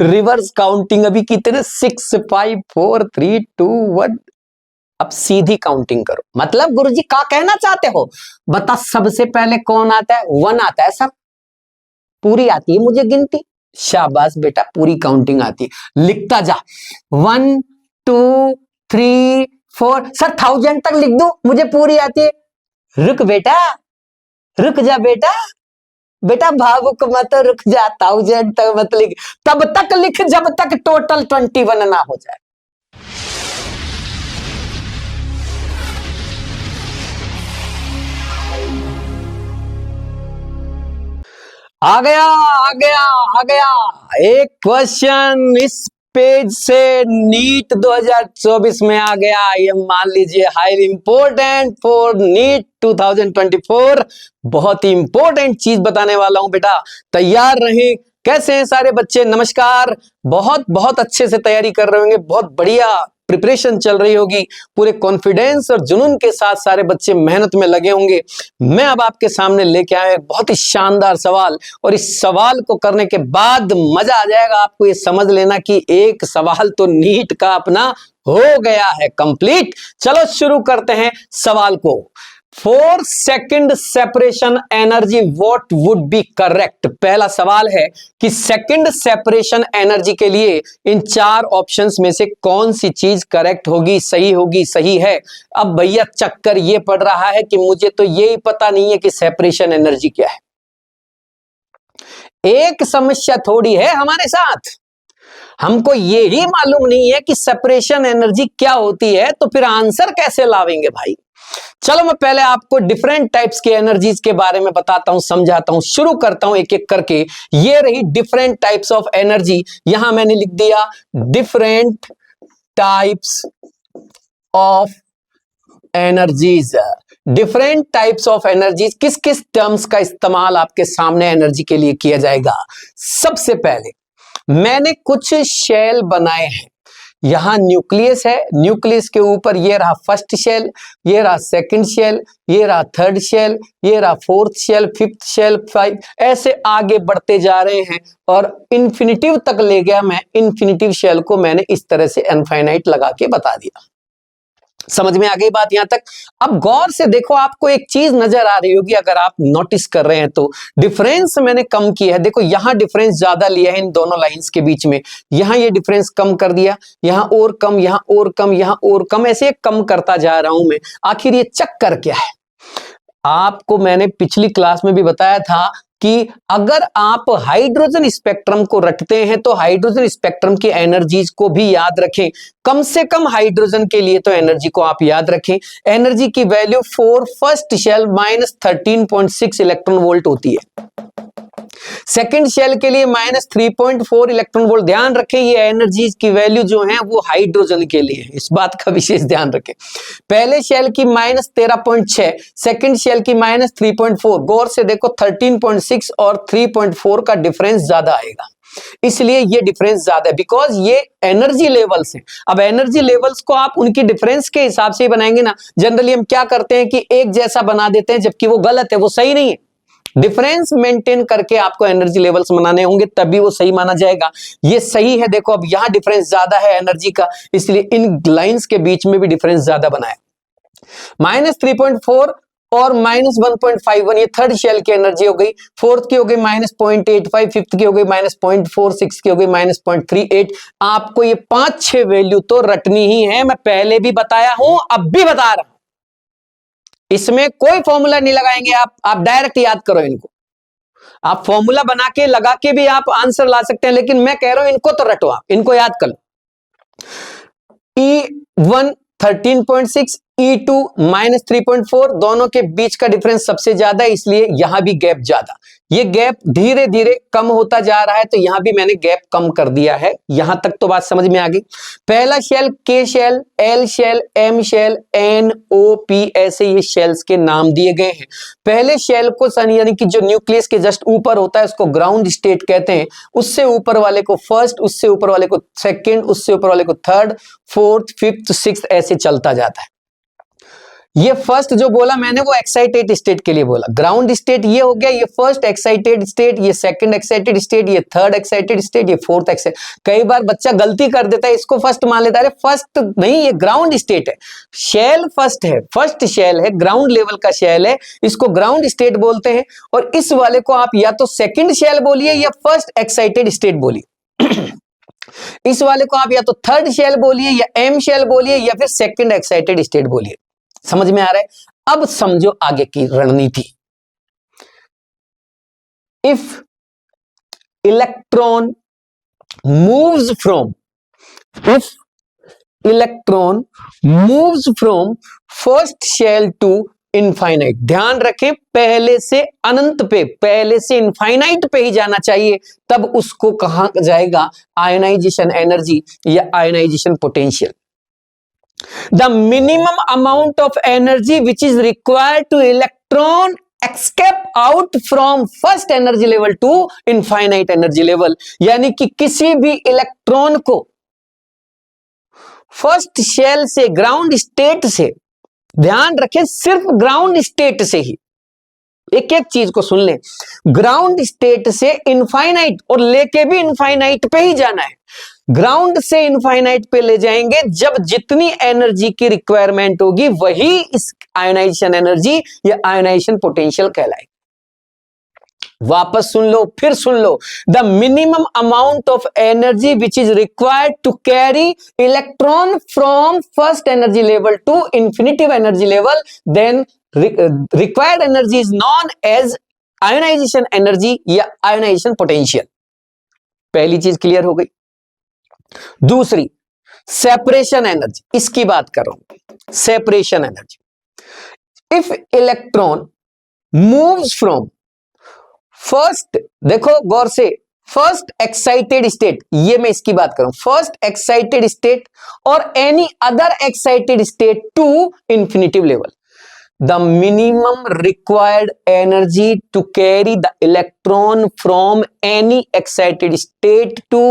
Reverse counting अभी कितने 6 5 4 3 2 1। अब सीधी काउंटिंग करो। मतलब गुरुजी क्या कहना चाहते हो? बता सबसे पहले कौन आता है? 1 आता है सर। पूरी आती है मुझे गिनती। शाबाश बेटा, पूरी काउंटिंग आती है। लिखता जा 1 2 3 4। सर 1000 तक लिख दो, मुझे पूरी आती है। रुक बेटा, रुक जा बेटा, बेटा भावुक मत, रुक जा। 1000 तक मत लिख, तब तक लिख जब तक टोटल 21 ना हो जाए। आ गया आ गया आ गया एक क्वेश्चन इस पेज से नीट 2024 में आ गया। ये मान लीजिए हाईली इंपॉर्टेंट फॉर नीट 2024। बहुत ही इंपॉर्टेंट चीज बताने वाला हूं बेटा, तैयार रहें। कैसे हैं सारे बच्चे? नमस्कार। बहुत बहुत अच्छे से तैयारी कर रहे होंगे, बहुत बढ़िया प्रिपरेशन चल रही होगी, पूरे कॉन्फिडेंस और जुनून के साथ सारे बच्चे मेहनत में लगे होंगे। मैं अब आपके सामने लेके आया एक बहुत ही शानदार सवाल, और इस सवाल को करने के बाद मजा आ जाएगा आपको। ये समझ लेना कि एक सवाल तो नीट का अपना हो गया है कंप्लीट। चलो शुरू करते हैं सवाल को। For second separation energy what would be correct? पहला सवाल है कि सेकंड सेपरेशन एनर्जी के लिए इन 4 ऑप्शंस में से कौन सी चीज करेक्ट होगी, सही होगी, सही है। अब भैया चक्कर ये पड़ रहा है कि मुझे तो ये ही पता नहीं है कि सेपरेशन एनर्जी क्या है। एक समस्या थोड़ी है हमारे साथ, हमको ये ही मालूम नहीं है कि सेपरेशन एनर्जी क्या होती है, तो फिर आंसर कैसे लावेंगे भाई? चलो मैं पहले आपको डिफरेंट टाइप्स के एनर्जीज के बारे में बताता हूं, समझाता हूं। शुरू करता हूं एक एक करके। ये रही डिफरेंट टाइप्स ऑफ एनर्जी। यहां मैंने लिख दिया different types of energies. Different types of energies किस किस टर्म्स का इस्तेमाल आपके सामने एनर्जी के लिए किया जाएगा? सबसे पहले मैंने कुछ शेल बनाए हैं। यहां न्यूक्लियस है, न्यूक्लियस के ऊपर ये रहा फर्स्ट शेल, ये रहा सेकंड शेल, ये रहा थर्ड शेल, ये रहा फोर्थ शेल, फिफ्थ शेल, 5, ऐसे आगे बढ़ते जा रहे हैं और इंफिनिटिव तक ले गया मैं। इंफिनिटिव शेल को मैंने इस तरह से इनफाइनाइट लगा के बता दिया। समझ में आ गई बात यहां तक? अब गौर से देखो, आपको एक चीज नजर आ रही होगी अगर आप नोटिस कर रहे हैं तो। डिफरेंस मैंने कम किया है। देखो यहां डिफरेंस ज्यादा लिया है इन दोनों लाइंस के बीच में, यहां ये डिफरेंस कम कर दिया, यहां और कम, यहां और कम, यहां और कम, ऐसे कम करता जा रहा हूं मैं। आखिर ये चक्कर क्या है? आपको मैंने पिछली क्लास में भी बताया था कि अगर आप हाइड्रोजन स्पेक्ट्रम को रखते हैं तो हाइड्रोजन स्पेक्ट्रम की एनर्जीज को भी याद रखें। कम से कम हाइड्रोजन के लिए तो एनर्जी को आप याद रखें। एनर्जी की value for first shell -13.6 electron volt होती है। सेकंड शेल के लिए -3.4 इलेक्ट्रॉन वोल्ट। ध्यान रखें ये एनर्जीज की वैल्यू जो है वो हाइड्रोजन के लिए, इस बात का विशेष ध्यान रखें। पहले शेल की -13.6, सेकंड शेल की -3.4। गौर से देखो 13.6 और 3.4 का डिफरेंस ज्यादा आएगा, इसलिए ये डिफरेंस ज्यादा है, बिकॉज ये एनर्जी लेवल्स हैं। अब एनर्जी लेवल्स को आप उनकी डिफरेंस के हिसाब से ही बनाएंगे ना। जनरली हम क्या करते हैं कि एक जैसा बना देते हैं, जबकि वो गलत है, वो सही नहीं है। डिफरेंस मेंटेन करके आपको एनर्जी लेवल्स बनाने होंगे, तभी वो सही माना जाएगा। ये सही है। देखो अब यहां डिफरेंस ज्यादा है एनर्जी का, इसलिए इन लाइंस के बीच में भी डिफरेंस ज्यादा बनाया। -3.4 और -1.51 ये थर्ड शेल की एनर्जी हो गई। फोर्थ की हो गई -0.85, फिफ्थ की हो गई -0.46 की हो गई -0.38। आपको ये 5-6 वैल्यू तो रटनी ही है। मैं पहले भी बताया हूं, अब भी बता रहा हूं। इसमें कोई फॉर्मूला नहीं लगाएंगे आप डायरेक्ट याद करो इनको। आप फॉर्मूला बना के लगा के भी आप आंसर ला सकते हैं, लेकिन मैं कह रहा हूं इनको तो रटो, आप इनको याद कर लो। E1 13.6, E2 -3.4, दोनों के बीच का डिफरेंस सबसे ज्यादा है, इसलिए यहां भी गैप ज्यादा। ये गैप धीरे धीरे कम होता जा रहा है, तो यहां भी मैंने गैप कम कर दिया है। यहां तक तो बात समझ में आ गई। पहला shell K shell, L shell, M shell, N, O, P, ऐसे ये शेल्स के नाम दिए गए हैं। पहले शेल को यानी कि जो न्यूक्लियस के जस्ट ऊपर होता है उसको ग्राउंड स्टेट कहते हैं। उससे ऊपर वाले को फर्स्ट, उससे ऊपर वाले को सेकेंड, उससे ऊपर वाले को थर्ड, फोर्थ, फिफ्थ, सिक्स्थ, ऐसे चलता जाता है। ये फर्स्ट जो बोला मैंने वो एक्साइटेड स्टेट के लिए बोला, ग्राउंड स्टेट ये हो गया, ये फर्स्ट एक्साइटेड स्टेट, ये सेकंड एक्साइटेड स्टेट, ये थर्ड एक्साइटेड स्टेट, ये फोर्थ एक्साइटेड। कई बार बच्चा गलती कर देता है, इसको फर्स्ट मान लेता है, फर्स्ट नहीं ये ग्राउंड स्टेट है, शेल फर्स्ट है, फर्स्ट शेल है, ग्राउंड लेवल का शेल है, इसको ग्राउंड स्टेट बोलते हैं। और इस वाले को आप या तो सेकंड शेल बोलिए या फर्स्ट एक्साइटेड स्टेट बोलिए। इस वाले को आप या तो थर्ड शेल बोलिए या एम शेल बोलिए या फिर सेकंड एक्साइटेड स्टेट बोलिए। समझ में आ रहा है? अब समझो आगे की रणनीति। If electron moves from first shell to infinite, ध्यान रखें पहले से अनंत पे, पहले से इनफाइनाइट पे ही जाना चाहिए, तब उसको कहा जाएगा आयोनाइजेशन एनर्जी या ionization potential. The minimum amount of energy which is required to electron escape out from first energy level to infinite energy level, यानी कि किसी भी इलेक्ट्रॉन को फर्स्ट शेल से, ग्राउंड स्टेट से, ध्यान रखें सिर्फ ग्राउंड स्टेट से ही, एक एक चीज को सुन लें, ग्राउंड स्टेट से इनफाइनाइट, और लेके भी इनफाइनाइट पे ही जाना है, ग्राउंड से इनफाइनाइट पे ले जाएंगे जब जितनी एनर्जी की रिक्वायरमेंट होगी वही इस आयोनाइजेशन एनर्जी या आयोनाइजेशन पोटेंशियल कहलाएगी। वापस सुन लो, फिर सुन लो, the minimum amount of energy which is required to carry electron from first energy level to infinitive energy level, then required energy is known as ionization energy या ionization potential. पहली चीज क्लियर हो गई। दूसरी सेपरेशन एनर्जी, इसकी बात कर रहा हूं, separation energy. If electron moves from first, देखो गौर से, फर्स्ट एक्साइटेड स्टेट, ये मैं इसकी बात कर रहा हूं, फर्स्ट एक्साइटेड स्टेट और any other excited state to infinitive level, the minimum required energy to carry the electron from any excited state to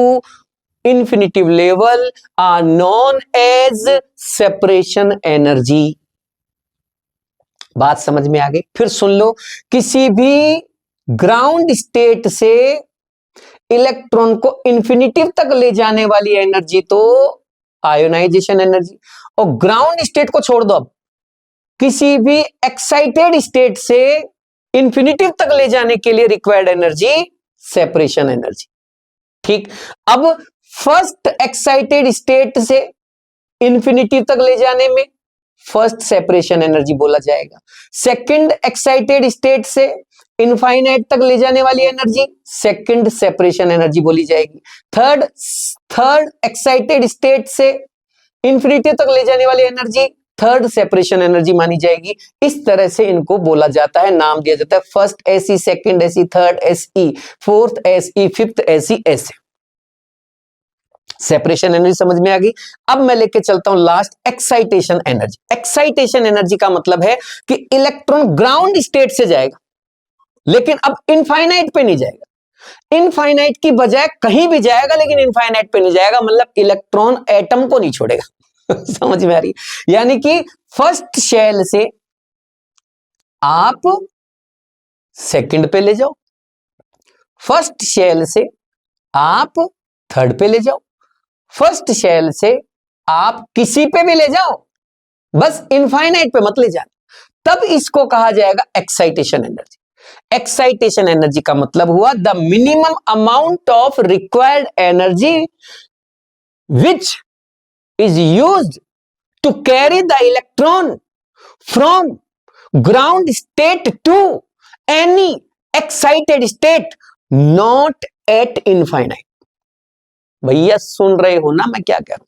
infinitive level are known as separation energy। बात समझ में आ गई? फिर सुन लो, किसी भी ग्राउंड स्टेट से इलेक्ट्रॉन को इंफिनिटिव तक ले जाने वाली एनर्जी तो आयोनाइजेशन एनर्जी, और ग्राउंड स्टेट को छोड़ दो, अब किसी भी एक्साइटेड स्टेट से इंफिनिटिव तक ले जाने के लिए रिक्वायर्ड एनर्जी सेपरेशन एनर्जी। ठीक, अब फर्स्ट एक्साइटेड स्टेट से इंफिनिटिव तक ले जाने में फर्स्ट सेपरेशन एनर्जी बोला जाएगा, सेकंड एक्साइटेड स्टेट से इनफाइनाइट तक ले जाने वाली एनर्जी सेकंड सेपरेशन एनर्जी बोली जाएगी, थर्ड एक्साइटेड स्टेट से इंफिनिटी तक ले जाने वाली एनर्जी थर्ड सेपरेशन एनर्जी मानी जाएगी। इस तरह से इनको बोला जाता है, नाम दिया जाता है, first SE, second SE, third SE, fourth SE, fifth SE, ऐसे सेपरेशन एनर्जी। समझ में आ गई? अब मैं लेके चलता हूं last, excitation energy. Excitation energy का मतलब है कि इलेक्ट्रॉन ग्राउंड स्टेट से जाएगा लेकिन अब इनफाइनाइट पे नहीं जाएगा, इनफाइनाइट की बजाय कहीं भी जाएगा लेकिन इनफाइनाइट पे नहीं जाएगा, मतलब इलेक्ट्रॉन एटम को नहीं छोड़ेगा। समझ में आ रही? यानी कि फर्स्ट शेल से आप सेकंड पे ले जाओ, फर्स्ट शेल से आप थर्ड पे ले जाओ, फर्स्ट शेल से आप किसी पे भी ले जाओ, बस इनफाइनाइट पे मत ले जाना, तब इसको कहा जाएगा एक्साइटेशन एनर्जी। एक्साइटेशन एनर्जी का मतलब हुआ the minimum amount of required energy which is used to carry the electron from ground state to any excited state not at infinite। भैया सुन रहे हो ना मैं क्या कह रहा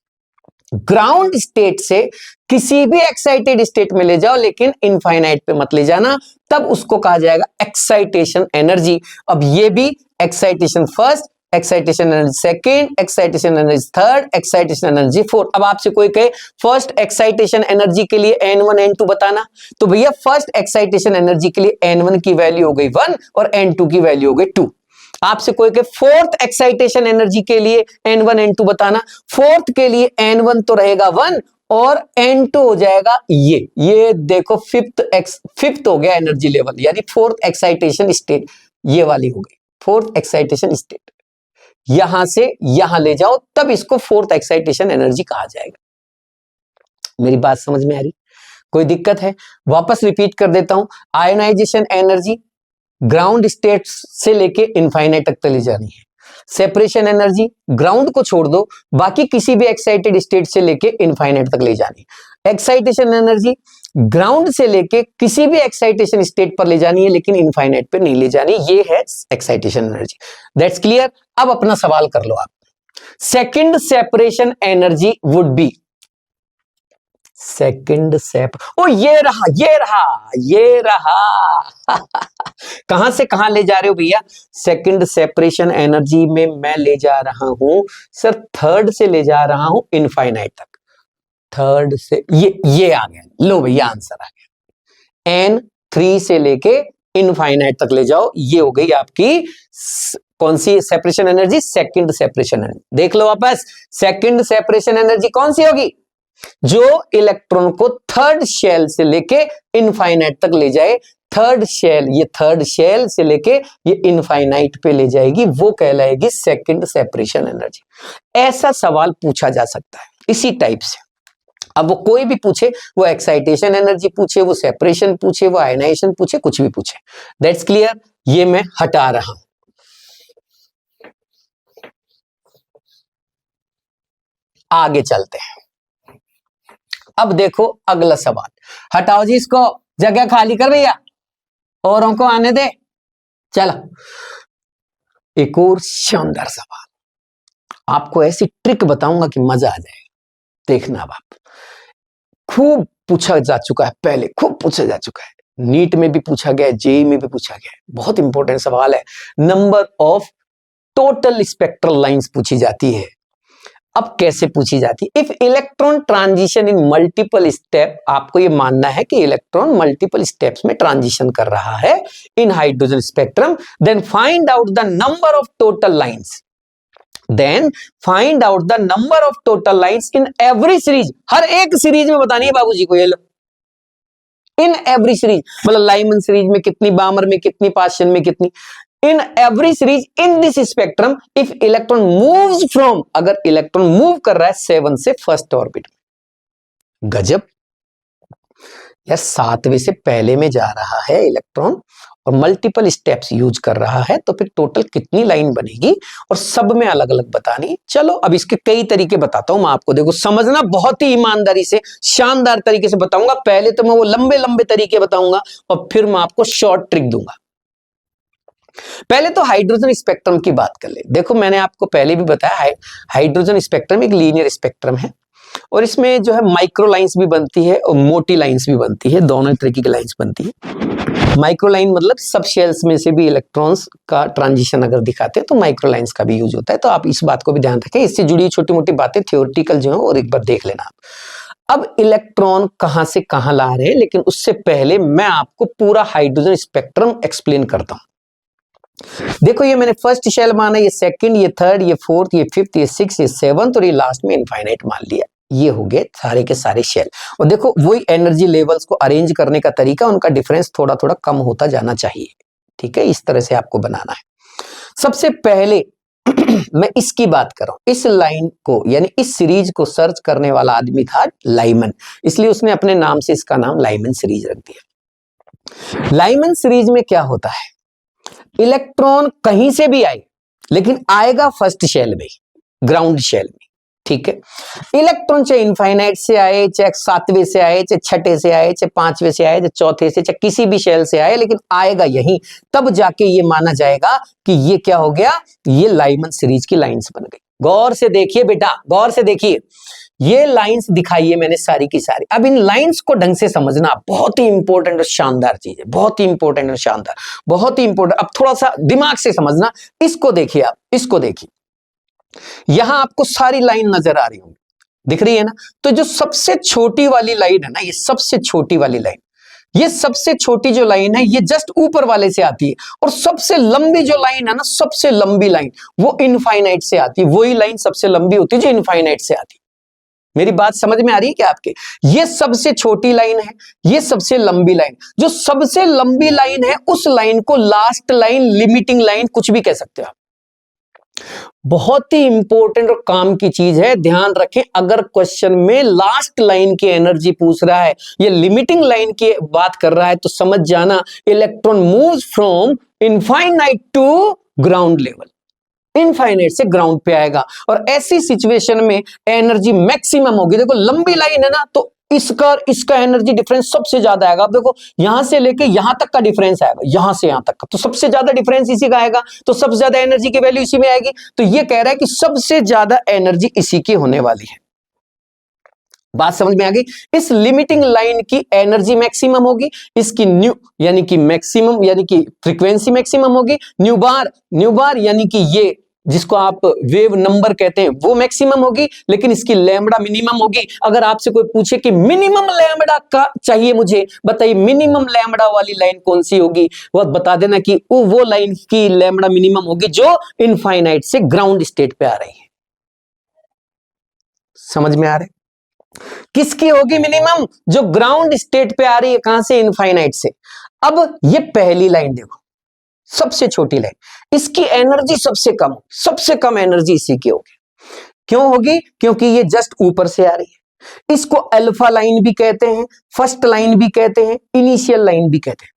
हूं? ग्राउंड स्टेट से किसी भी एक्साइटेड स्टेट में ले जाओ लेकिन इनफाइनाइट पे मत ले जाना, तब उसको कहा जाएगा एक्साइटेशन एनर्जी। अब ये भी excitation first, excitation energy second, excitation energy third, excitation energy fourth. अब आपसे कोई कहे फर्स्ट एक्साइटेशन एनर्जी के लिए N1 N2 बताना, तो भैया फर्स्ट एक्साइटेशन एनर्जी के लिए N1 की वैल्यू हो गई 1 और N2 की वैल्यू हो गई 2। आपसे कोई कहे फोर्थ एक्साइटेशन एनर्जी के लिए N1 N2 बताना, फोर्थ के लिए N1 तो रहेगा 1 और N2 हो जाएगा ये देखो फिफ्थ हो गया एनर्जी लेवल, यानी फोर्थ एक्साइटेशन स्टेट ये वाली हो गई फोर्थ एक्साइटेशन स्टेट। यहां से यहां ले जाओ तब इसको फोर्थ एक्साइटेशन एनर्जी कहा जाएगा। मेरी बात समझ में आ रही? कोई दिक्कत है? वापस रिपीट कर देता हूं, आयोनाइजेशन एनर्जी ग्राउंड स्टेट से लेके इनफाइनाइट तक चली जानी है। सेपरेशन एनर्जी ग्राउंड को छोड़ दो, बाकी किसी भी एक्साइटेड स्टेट से लेके इनफाइनाइट तक ले जानी है। एक्साइटेशन एनर्जी ग्राउंड से लेके किसी भी एक्साइटेशन स्टेट पर ले जानी है, लेकिन इनफाइनाइट पे नहीं ले जानी। ये है एक्साइटेशन एनर्जी। That's clear. अब अपना सवाल कर लो आप। Second separation energy would be second sep oh ये रहा कहां से कहां ले जा रहे हो भैया? सेकंड सेपरेशन एनर्जी में मैं ले जा रहा हूं सर, थर्ड से ले जा रहा हूं इनफाइनाइट तक। थर्ड से ये आ गया, लो भैया आंसर आ गया। N3 से लेके इनफाइनाइट तक ले जाओ, ये हो गई आपकी कौन सी separation energy? Second separation energy. देख लो वापस, सेकंड सेपरेशन एनर्जी कौन सी होगी? जो इलेक्ट्रॉन को थर्ड शेल से लेके इनफाइनाइट तक ले जाए। थर्ड शेल, ये थर्ड शेल से लेके ये इनफाइनाइट पे ले जाएगी, वो कहलाएगी सेकंड सेपरेशन एनर्जी। ऐसा सवाल पूछा जा सकता है इसी टाइप से। अब वो कोई भी पूछे, वो एक्साइटेशन एनर्जी पूछे, वो सेपरेशन पूछे, वो आयनाइजेशन पूछे, कुछ भी पूछे। That's clear. ये मैं हटा रहा हूं। आगे चलते हैं। अब देखो अगला सवाल, हटाओ जी इसको, जगह खाली कर भैया, औरों को आने दे। चलो एक और शानदार सवाल, आपको ऐसी ट्रिक बताऊंगा कि मजा आ जाएगा। देखना अब आप, खूब पूछा जा चुका है पहले, खूब पूछा जा चुका है, नीट में भी पूछा गया है, जेईई में भी पूछा गया है। बहुत इंपॉर्टेंट सवाल है। Number of total spectral lines पूछी जाती है। अब कैसे पूछी जाती है? If electron transition in multiple step, आपको ये मानना है कि इलेक्ट्रॉन मल्टीपल स्टेप्स में ट्रांजिशन कर रहा है in hydrogen spectrum, then find out the number of total lines. Then find out the number of total lines in every series. हर एक सीरीज में बतानी है बाबूजी को, ये लो, इन एवरी सीरीज, मतलब लाइमन सीरीज में कितनी, बामर में कितनी, पाश्चन में कितनी, इन every series in this spectrum if electron moves from, अगर इलेक्ट्रॉन मूव कर रहा है 7 से फर्स्ट ऑर्बिट। गजब या 7वें से पहले में जा रहा है इलेक्ट्रॉन और मल्टीपल स्टेप्स यूज कर रहा है, तो फिर टोटल कितनी लाइन बनेगी और सब में अलग अलग बतानी। चलो अब इसके कई तरीके बताता हूं मैं आपको, देखो समझना, बहुत ही ईमानदारी से शानदार तरीके से बताऊंगा। पहले तो मैं वो लंबे लंबे तरीके बताऊंगा और फिर मैं आपको शॉर्ट ट्रिक दूंगा। पहले तो हाइड्रोजन स्पेक्ट्रम की बात कर ले। देखो मैंने आपको पहले भी बताया, हाइड्रोजन स्पेक्ट्रम एक लीनियर स्पेक्ट्रम है और इसमें जो है माइक्रो लाइंस भी बनती है और मोटी लाइंस भी बनती है, दोनों तरीके की लाइंस बनती है। माइक्रो लाइन मतलब सब शेल्स में से भी इलेक्ट्रॉन्स का ट्रांजिशन अगर दिखाते हैं तो माइक्रो लाइंस का भी यूज होता है। तो आप इस बात को भी ध्यान रखें, इससे जुड़ी छोटी मोटी बातें थियोरेटिकल जो है और एक बार देख लेना आप। अब इलेक्ट्रॉन कहां से कहां ला रहे हैं, लेकिन उससे पहले मैं आपको पूरा हाइड्रोजन स्पेक्ट्रम एक्सप्लेन करता हूं। देखो ये मैंने फर्स्ट शेल माना, ये सेकंड, ये थर्ड, ये फोर्थ, ये फिफ्थ, ये सिक्स, ये सेवंथ और ये लास्ट में इनफाइनाइट मान लिया। ये हो गए सारे के सारे शेल। और देखो वही एनर्जी लेवल्स को अरेंज करने का तरीका, उनका डिफरेंस थोड़ा थोड़ा कम होता जाना चाहिए। ठीक है, इस तरह से आपको बनाना है। सबसे पहले मैं इसकी बात कर रहा हूं, इस लाइन को यानी इस सीरीज को सर्च करने वाला आदमी था लाइमन, इसलिए उसने अपने नाम से इसका नाम लाइमन सीरीज रख दिया। लाइमन सीरीज में क्या होता है, इलेक्ट्रॉन कहीं से भी आए लेकिन आएगा फर्स्ट शेल में, ग्राउंड शेल में। ठीक है, इलेक्ट्रॉन चाहे इनफाइनाइट से आए, चाहे 7वें से आए, चाहे 6ठे से आए, चाहे 5वें से आए, चाहे चौथे से, चाहे किसी भी शेल से आए, लेकिन आएगा यहीं। तब जाके ये माना जाएगा कि ये क्या हो गया, ये लाइमन सीरीज की लाइंस बन गई। गौर से देखिए बेटा, गौर से देखिए, ये लाइंस दिखाई है मैंने सारी की सारी। अब इन लाइंस को ढंग से समझना बहुत ही इंपॉर्टेंट और शानदार चीज है, बहुत ही इंपॉर्टेंट और शानदार, बहुत ही इंपॉर्टेंट। अब थोड़ा सा दिमाग से समझना, इसको देखिए आप, इसको देखिए, यहां आपको सारी लाइन नजर आ रही होंगी, दिख रही है ना। तो जो सबसे छोटी वाली लाइन है ना, ये सबसे छोटी वाली लाइन, ये सबसे छोटी जो लाइन है ये जस्ट ऊपर वाले से आती है, और सबसे लंबी जो लाइन है ना, सबसे लंबी लाइन वो इनफाइनाइट से आती है। वही लाइन सबसे लंबी होती है जो इनफाइनाइट से आती है। मेरी बात समझ में आ रही है क्या आपके? ये सबसे छोटी लाइन है, ये सबसे लंबी लाइन। जो सबसे लंबी लाइन है उस लाइन को लास्ट लाइन, लिमिटिंग लाइन, कुछ भी कह सकते हो आप। बहुत ही इंपॉर्टेंट और काम की चीज है, ध्यान रखें। अगर क्वेश्चन में लास्ट लाइन की एनर्जी पूछ रहा है, ये लिमिटिंग लाइन की बात कर रहा है, तो समझ जाना electron moves from infinite to ground level, इनफाइनाइट से ग्राउंड पे आएगा। और ऐसी सिचुएशन में एनर्जी मैक्सिमम होगी। देखो लंबी लाइन है ना, तो इसका एनर्जी डिफरेंस सबसे ज्यादा आएगा। आप देखो यहां से लेके यहां तक का डिफरेंस आएगा, यहां से यहां तक का, तो सबसे ज्यादा डिफरेंस इसी का आएगा, तो सबसे ज्यादा एनर्जी की वैल्यू इसी में आएगी। तो ये कह रहा है कि सबसे ज्यादा एनर्जी इसी की होने वाली है। बात समझ में आ गई? इस लिमिटिंग लाइन की एनर्जी मैक्सिमम होगी, इसकी न्यू यानी कि मैक्सिमम यानी कि फ्रीक्वेंसी मैक्सिमम होगी, न्यू बार यानी कि ये जिसको आप वेव नंबर कहते हैं वो मैक्सिमम होगी, लेकिन इसकी लैम्बडा मिनिमम होगी। अगर आपसे कोई पूछे कि मिनिमम लैम्बडा का चाहिए मुझे, बताइए मिनिमम लैम्बडा वाली लाइन कौन सी होगी, वो बता देना कि वो लाइन की लैम्बडा मिनिमम होगी जो इनफाइनाइट से ग्राउंड स्टेट पे आ रही है। समझ में आ रहा है? किसकी होगी मिनिमम? जो ग्राउंड स्टेट पे आ रही है, कहां से? इनफाइनाइट से। अब ये पहली लाइन देखो, सबसे छोटी लाइन, इसकी एनर्जी सबसे कम एनर्जी इसी की होगी। क्यों होगी? क्योंकि ये जस्ट ऊपर से आ रही है। इसको अल्फा लाइन भी कहते हैं, फर्स्ट लाइन भी कहते हैं, इनिशियल लाइन भी कहते हैं।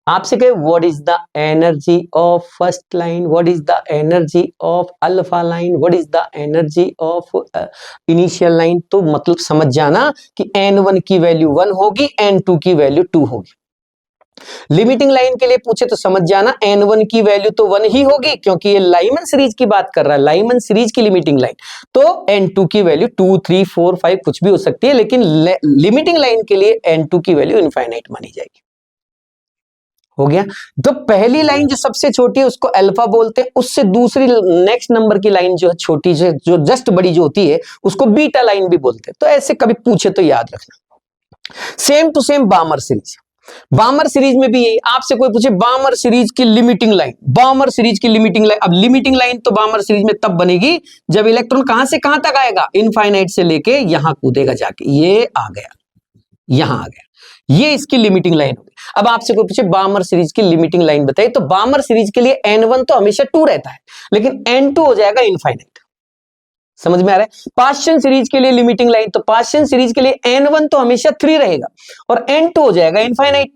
आपसे कहे what is the energy of first line, what is the energy of alpha line, what is the energy of initial line, तो मतलब समझ जाना कि n1 की वैल्यू 1 होगी, n2 की वैल्यू 2 होगी। लिमिटिंग लाइन के लिए पूछे तो समझ जाना n1 की वैल्यू तो 1 ही होगी, क्योंकि ये लाइमन सीरीज की बात कर रहा है, लाइमन सीरीज की लिमिटिंग लाइन, तो n2 की वैल्यू 2, 3, 4, 5 कुछ भी हो सकती है, लेकिन लिमिटिंग लाइन के लिए n2 की वैल्यू इनफाइनाइट मानी जाएगी। हो गया? तो पहली लाइन जो सबसे छोटी है उसको अल्फा बोलते हैं, उससे दूसरी नेक्स्ट नंबर की लाइन जो है छोटी, जो जस्ट बड़ी जो होती है, उसको बीटा लाइन भी बोलते हैं। तो ऐसे कभी पूछे तो याद रखना। Same to same Balmer series, Balmer series में भी यही, आपसे कोई पूछे बामर सीरीज की लिमिटिंग लाइन, बामर सीरीज की लिमिटिंग लाइन, अब लिमिटिंग लाइन तो बामर सीरीज में तब बनेगी जब इलेक्ट्रॉन कहां से कहां तक आएगा, इनफाइनाइट से लेके यहां कूदेगा जाके, ये आ गया, यहां आ गया, ये इसकी लिमिटिंग लाइन होगी। अब आपसे कोई पूछे बामर सीरीज की लिमिटिंग लाइन बताइए, तो बामर सीरीज के लिए n1 तो हमेशा 2 रहता है, लेकिन n2 हो जाएगा इनफाइनाइट। समझ में आ रहा है? पाश्चन सीरीज के लिए लिमिटिंग लाइन, तो पाश्चन सीरीज के लिए n1 तो हमेशा 3 रहेगा और n2 हो जाएगा इनफाइनाइट।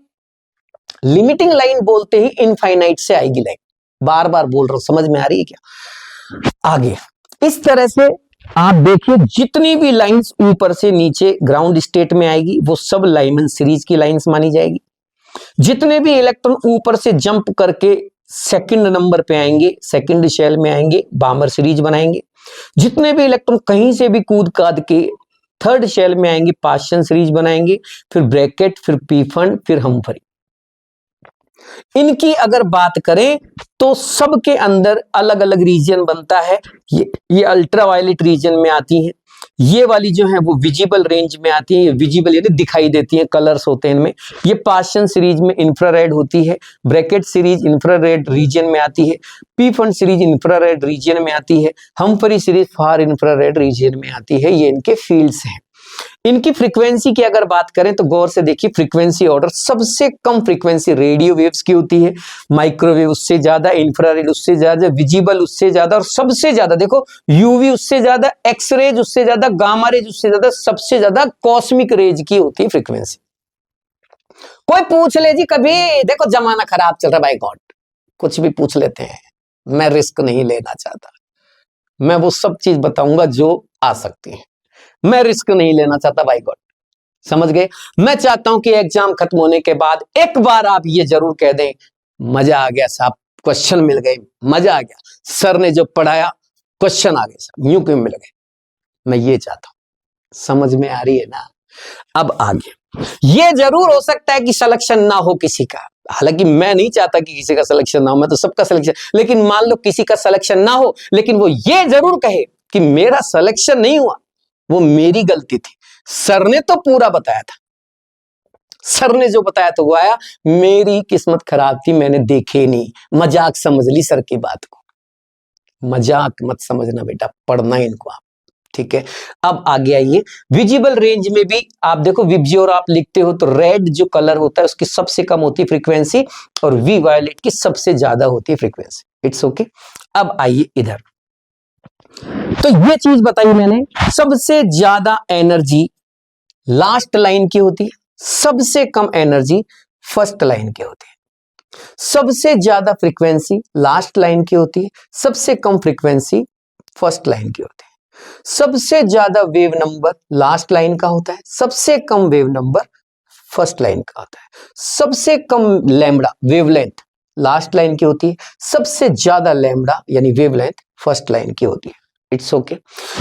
लिमिटिंग लाइन बोलते ही इनफाइनाइट से आएगी लाइन, बार बार बोल रहा हूं, समझ में आ रही है क्या? आगे इस तरह से आप देखिए, जितनी भी लाइंस ऊपर से नीचे ग्राउंड स्टेट में आएगी वो सब लाइमन सीरीज की लाइंस मानी जाएगी। जितने भी इलेक्ट्रॉन ऊपर से जंप करके सेकंड नंबर पे आएंगे, सेकंड शेल में आएंगे, बामर सीरीज बनाएंगे। जितने भी इलेक्ट्रॉन कहीं से भी कूद काद के थर्ड शेल में आएंगे, पाश्चन सीरीज बनाएंगे, फिर ब्रैकेट, फिर पी फंड, फिर हमफरी। इनकी अगर बात करें तो सबके अंदर अलग अलग रीजन बनता है। ये अल्ट्रावायलेट रीजन में आती हैं, ये वाली जो है वो विजिबल रेंज में आती है, ये विजिबल यानी दिखाई देती है, कलर्स होते हैं इनमें। ये पाश्चन सीरीज में इंफ्रारेड होती है, ब्रैकेट सीरीज इंफ्रारेड रीजन में आती है, P fund series infrared reason में आती है, हमफरी सीरीज फार इंफ्रारेड रीजन में आती है। ये इनके फील्ड्स हैं। इनकी फ्रीक्वेंसी की अगर बात करें तो गौर से देखिए, फ्रीक्वेंसी ऑर्डर सबसे कम फ्रीक्वेंसी रेडियो वेव्स की होती है, माइक्रोवेव उससे ज्यादा, इंफ्रारेड उससे ज्यादा, विजिबल उससे ज्यादा, और सबसे ज्यादा देखो यूवी उससे ज्यादा, एक्सरेज उससे ज्यादा, गामा रेज उससे ज्यादा, सबसे ज्यादा कॉस्मिक रेज की होती है फ्रीक्वेंसी। कोई पूछ ले जी कभी, देखो जमाना खराब चल रहा है बाय गॉड, कुछ भी पूछ लेते हैं, मैं रिस्क नहीं लेना चाहता, मैं वो सब चीज बताऊंगा जो आ सकती है, मैं रिस्क नहीं लेना चाहता बाय गॉड, समझ गए? मैं चाहता हूं कि एग्जाम खत्म होने के बाद एक बार आप ये जरूर कह दें, मजा आ गया साहब, क्वेश्चन मिल गए, मजा आ गया, सर ने जो पढ़ाया क्वेश्चन आ गए साहब, यूं क्यों मिल गए, मैं ये चाहता हूं। समझ में आ रही है ना? अब आगे ये जरूर हो सकता है कि सिलेक्शन ना हो किसी का, हालांकि मैं नहीं चाहता कि किसी का सिलेक्शन ना हो, मैं तो सबका सिलेक्शन, लेकिन मान लो किसी का सिलेक्शन ना हो, लेकिन वो ये जरूर कहे कि मेरा सिलेक्शन नहीं हुआ, वो मेरी गलती थी, सर ने तो पूरा बताया था, सर ने जो बताया तो वो आया, मेरी किस्मत खराब थी, मैंने देखे नहीं, मजाक समझ ली सर की बात को। मजाक मत समझना बेटा, पढ़ना इनको आप, ठीक है, अब आगे आइए, विजिबल रेंज में भी आप देखो, विबज्योर आप लिखते हो तो रेड जो कलर होता है उसकी सबसे कम होती है फ्रीक्वेंसी और वी वायलेट की सबसे ज्यादा होती है फ्रीक्वेंसी। It's okay. अब आइए इधर, तो ये चीज बताई मैंने, सबसे ज्यादा एनर्जी लास्ट लाइन की होती है, सबसे कम एनर्जी फर्स्ट लाइन की होती है, सबसे ज्यादा फ्रीक्वेंसी लास्ट लाइन की होती है, सबसे कम फ्रीक्वेंसी फर्स्ट लाइन की होती है, सबसे ज्यादा वेव नंबर लास्ट लाइन का होता है, सबसे कम वेव नंबर फर्स्ट लाइन का होता है, सबसे कम लैम्बडा वेवलेंथ लास्ट लाइन की होती है, सबसे ज्यादा लैम्बडा यानी वेवलेंथ फर्स्ट लाइन की होती है। It's okay.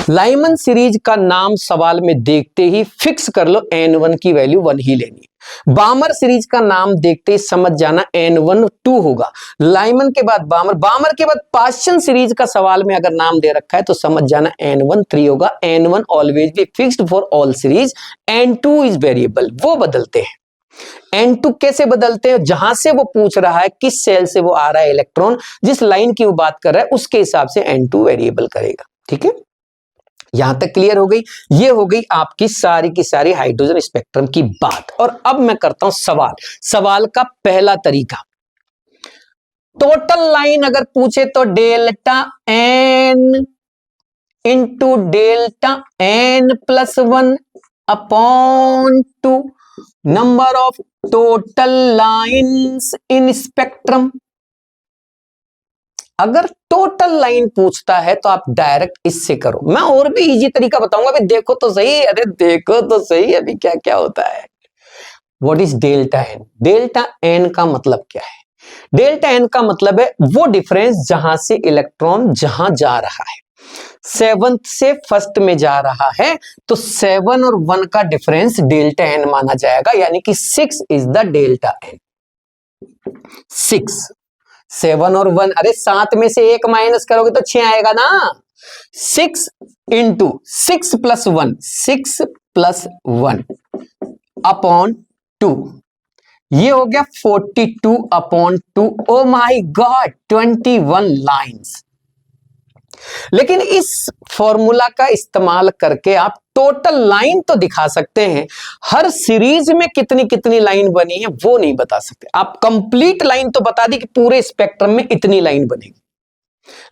लाइमन सीरीज का नाम सवाल में देखते ही फिक्स कर लो, n1 की वैल्यू 1 ही लेनी है। बामर सीरीज का नाम देखते ही समझ जाना n1 2 होगा। लाइमन के बाद बामर, बामर के बाद पाश्चन सीरीज का सवाल में अगर नाम दे रखा है तो समझ जाना n1 3 होगा। n1 always be fixed for all series, n2 is variable, वो बदलते हैं। N2 कैसे बदलते हैं, जहां से वो पूछ रहा है किस सेल से वो आ रहा है इलेक्ट्रॉन, जिस लाइन की वो बात कर रहा है उसके हिसाब से N2 वेरिएबल करेगा। ठीक है, यहां तक क्लियर हो गई। ये हो गई आपकी सारी की सारी हाइड्रोजन स्पेक्ट्रम की बात। और अब मैं करता हूं सवाल। सवाल का पहला तरीका, टोटल लाइन अगर पूछे तो delta n into delta n plus 1 upon 2 number of total lines in spectrum. अगर टोटल लाइन पूछता है तो आप डायरेक्ट इससे करो। मैं और भी इजी तरीका बताऊंगा, अभी देखो तो सही, अरे देखो तो सही अभी क्या क्या होता है। What is delta n? Delta n का मतलब क्या है? डेल्टा एन का मतलब है वो डिफरेंस जहां से इलेक्ट्रॉन जहां जा रहा है, 7th से फर्स्ट में जा रहा है तो 7 और 1 का डिफरेंस डेल्टा एन माना जाएगा, यानी कि 6 इज द डेल्टा एन। 6, 7 और 1, अरे 7 में से 1 माइनस करोगे तो 6 आएगा ना। 6 इंटू 6 प्लस 1, 6 प्लस 1 अपॉन 2, ये हो गया 42 अपॉन 2। ओ माई गॉड, 21 लाइन्स। लेकिन इस फॉर्मूला का इस्तेमाल करके आप टोटल लाइन तो दिखा सकते हैं, हर सीरीज में कितनी कितनी लाइन बनी है वो नहीं बता सकते। आप कंप्लीट लाइन तो बता दी कि पूरे स्पेक्ट्रम में इतनी लाइन बनेगी,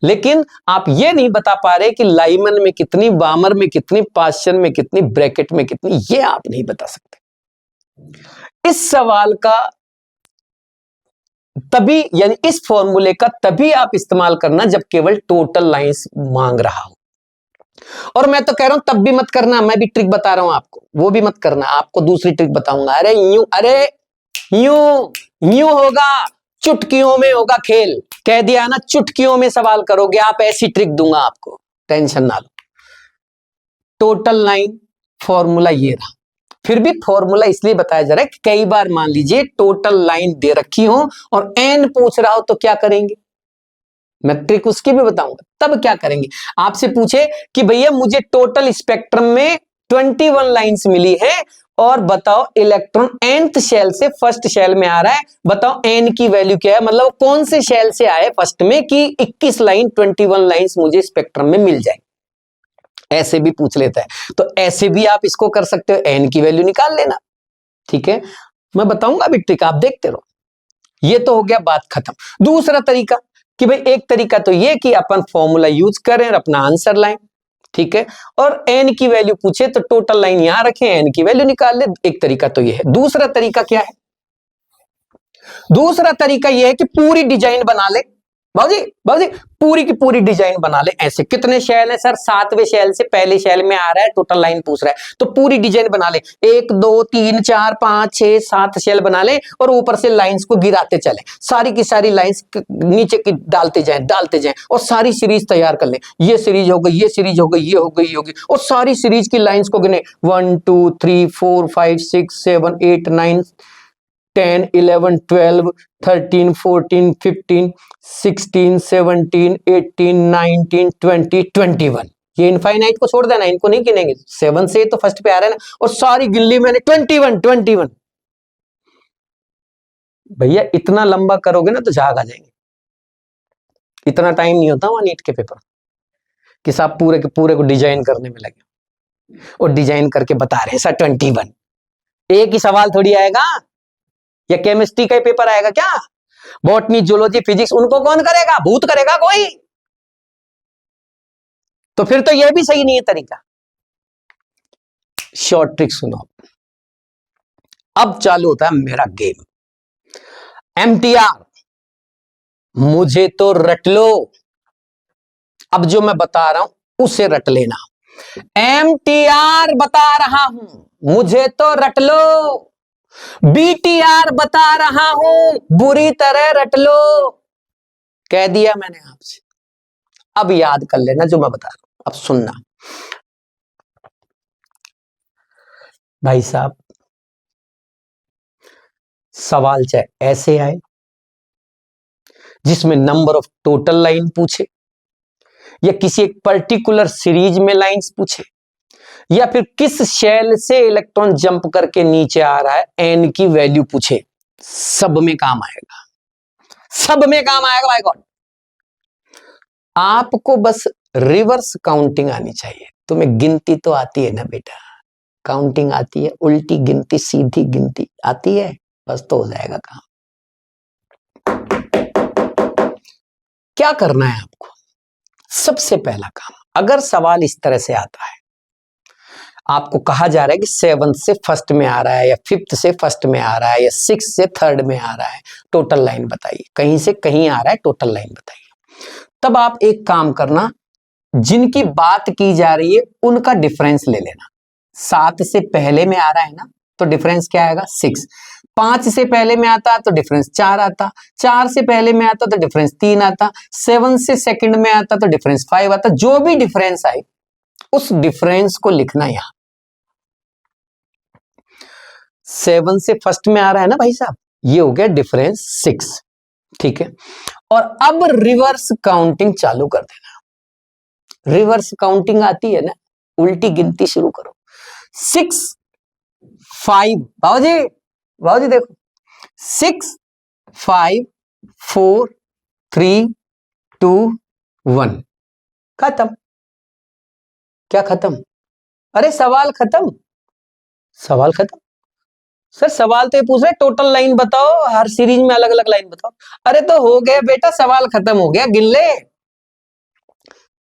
लेकिन आप ये नहीं बता पा रहे कि लाइमन में कितनी, बामर में कितनी, पाश्चन में कितनी, ब्रैकेट में कितनी, ये आप नहीं बता सकते। इस सवाल का तभी, यानी इस फॉर्मूले का तभी आप इस्तेमाल करना जब केवल टोटल लाइंस मांग रहा हो। और मैं तो कह रहा हूं तब भी मत करना, मैं भी ट्रिक बता रहा हूं आपको, वो भी मत करना, आपको दूसरी ट्रिक बताऊंगा। अरे यूं होगा, चुटकियों में होगा खेल, कह दिया ना, चुटकियों में सवाल करोगे आप, ऐसी ट्रिक दूंगा आपको, टेंशन ना लो। टोटल लाइन फॉर्मूला ये रहा। फिर भी फॉर्मूला इसलिए बताया जा रहा है कि कई बार मान लीजिए टोटल लाइन दे रखी हो और एन पूछ रहा हो तो क्या करेंगे, मैं ट्रिक उसकी भी बताऊंगा। तब क्या करेंगे, आपसे पूछे कि भैया मुझे टोटल स्पेक्ट्रम में 21 लाइंस मिली है और बताओ इलेक्ट्रॉन nth शेल से फर्स्ट शेल में आ रहा है, बताओ n की वैल्यू क्या है, मतलब कौन से शेल से आए फर्स्ट में कि 21 लाइन 21 लाइंस मुझे स्पेक्ट्रम में मिल जाए, ऐसे भी पूछ लेता है। तो ऐसे भी आप इसको कर सकते हो, एन की वैल्यू निकाल लेना। ठीक है, मैं बताऊंगा अभी ट्रिक, आप देखते रहो। ये तो हो गया, बात खत्म। दूसरा तरीका कि भाई, एक तरीका तो ये कि अपन फॉर्मूला यूज करें और अपना आंसर लाएं, ठीक है, और एन की वैल्यू पूछे तो टोटल लाइन यहां रखें, एन की वैल्यू निकाल ले। एक तरीका तो ये है। दूसरा तरीका क्या है? दूसरा तरीका यह है कि पूरी डिजाइन बना ले। बाबूजी पूरी की पूरी डिजाइन बना ले। ऐसे कितने शेल है सर? 7वें शेल से पहले शेल में आ रहा है, टोटल लाइन पूछ रहा है, तो पूरी डिजाइन बना ले। 1 2 3 4 5 6 7 शेल बना ले और ऊपर से लाइंस को गिराते चले, सारी की सारी लाइंस नीचे की डालते जाएं और सारी सीरीज तैयार कर ले। ये सीरीज हो गई, ये सीरीज हो गई, ये हो गई, ये होगी, और सारी सीरीज की लाइंस को गिने 1 2 3 4 5 6 7 8 9 10 11 12 13 14 15 16 17 18 19 20 21। ये इनफाइनाइट को छोड़ देना, इनको नहीं गिनेंगे, 7 से तो फर्स्ट पे आ रहा है ना, और सारी गिल्ली मैंने 21। भैया इतना लंबा करोगे ना तो झाग आ जाएंगे, इतना टाइम नहीं होता वहां नीट के पेपर। कि साहब पूरे के पूरे को डिजाइन करने में लगे और डिजाइन करके बता रहे हैं सर 21। एक ही सवाल थोड़ी आएगा, या केमिस्ट्री का पेपर आएगा क्या? बॉटनी, जूलॉजी, फिजिक्स उनको कौन करेगा? भूत करेगा कोई? तो फिर तो यह भी सही नहीं है तरीका। शॉर्ट ट्रिक सुनो, अब चालू होता है मेरा गेम। MTR, मुझे तो रट लो। अब जो मैं बता रहा हूं उसे रट लेना। MTR बता रहा हूं, मुझे तो रट लो। BTR बता रहा हूं, बुरी तरह रट लो। कह दिया मैंने आपसे, अब याद कर लेना जो मैं बता रहा हूं। अब सुनना भाई साहब, सवाल चाहे ऐसे आए जिसमें नंबर ऑफ टोटल लाइन पूछे, या किसी एक पर्टिकुलर सीरीज में लाइंस पूछे, या फिर किस शेल से इलेक्ट्रॉन जंप करके नीचे आ रहा है एन की वैल्यू पूछे, सब में काम आएगा, सब में काम आएगा भाई गॉड। आपको बस रिवर्स काउंटिंग आनी चाहिए। तुम्हें गिनती तो आती है ना बेटा, काउंटिंग आती है, उल्टी गिनती सीधी गिनती आती है, बस तो हो जाएगा काम। क्या करना है आपको? सबसे पहला काम, अगर सवाल इस तरह से आता है, आपको कहा जा रहा है कि 7 से फर्स्ट में आ रहा है, या 5th से फर्स्ट में आ रहा है, या 6 से थर्ड में आ रहा है, टोटल लाइन बताइए, कहीं से कहीं आ रहा है, टोटल लाइन बताइए। तब आप एक काम करना, जिनकी बात की जा रही है उनका डिफरेंस ले लेना। 7 से पहले में आ रहा है ना, तो डिफरेंस क्या आएगा? 6। 5 से पहले में आता तो डिफरेंस 4 आता, 4 से पहले में आता तो डिफरेंस 3 आता, 7 से सेकंड में आता तो डिफरेंस 5 आता। जो भी डिफरेंस आए उस डिफरेंस को लिखना। यहां 7 से फर्स्ट में आ रहा है ना भाई साहब, ये हो गया डिफरेंस 6, ठीक है। और अब रिवर्स काउंटिंग चालू कर देना। रिवर्स काउंटिंग आती है ना, उल्टी गिनती शुरू करो। 6 5, बाबूजी देखो, 6 5 4 3 2 1, खत्म। क्या खत्म? अरे सवाल खत्म, सवाल खत्म। सर सवाल तो ये पूछ रहे टोटल लाइन बताओ, हर सीरीज में अलग अलग लाइन बताओ। अरे तो हो गया बेटा, सवाल खत्म हो गया, गिन ले।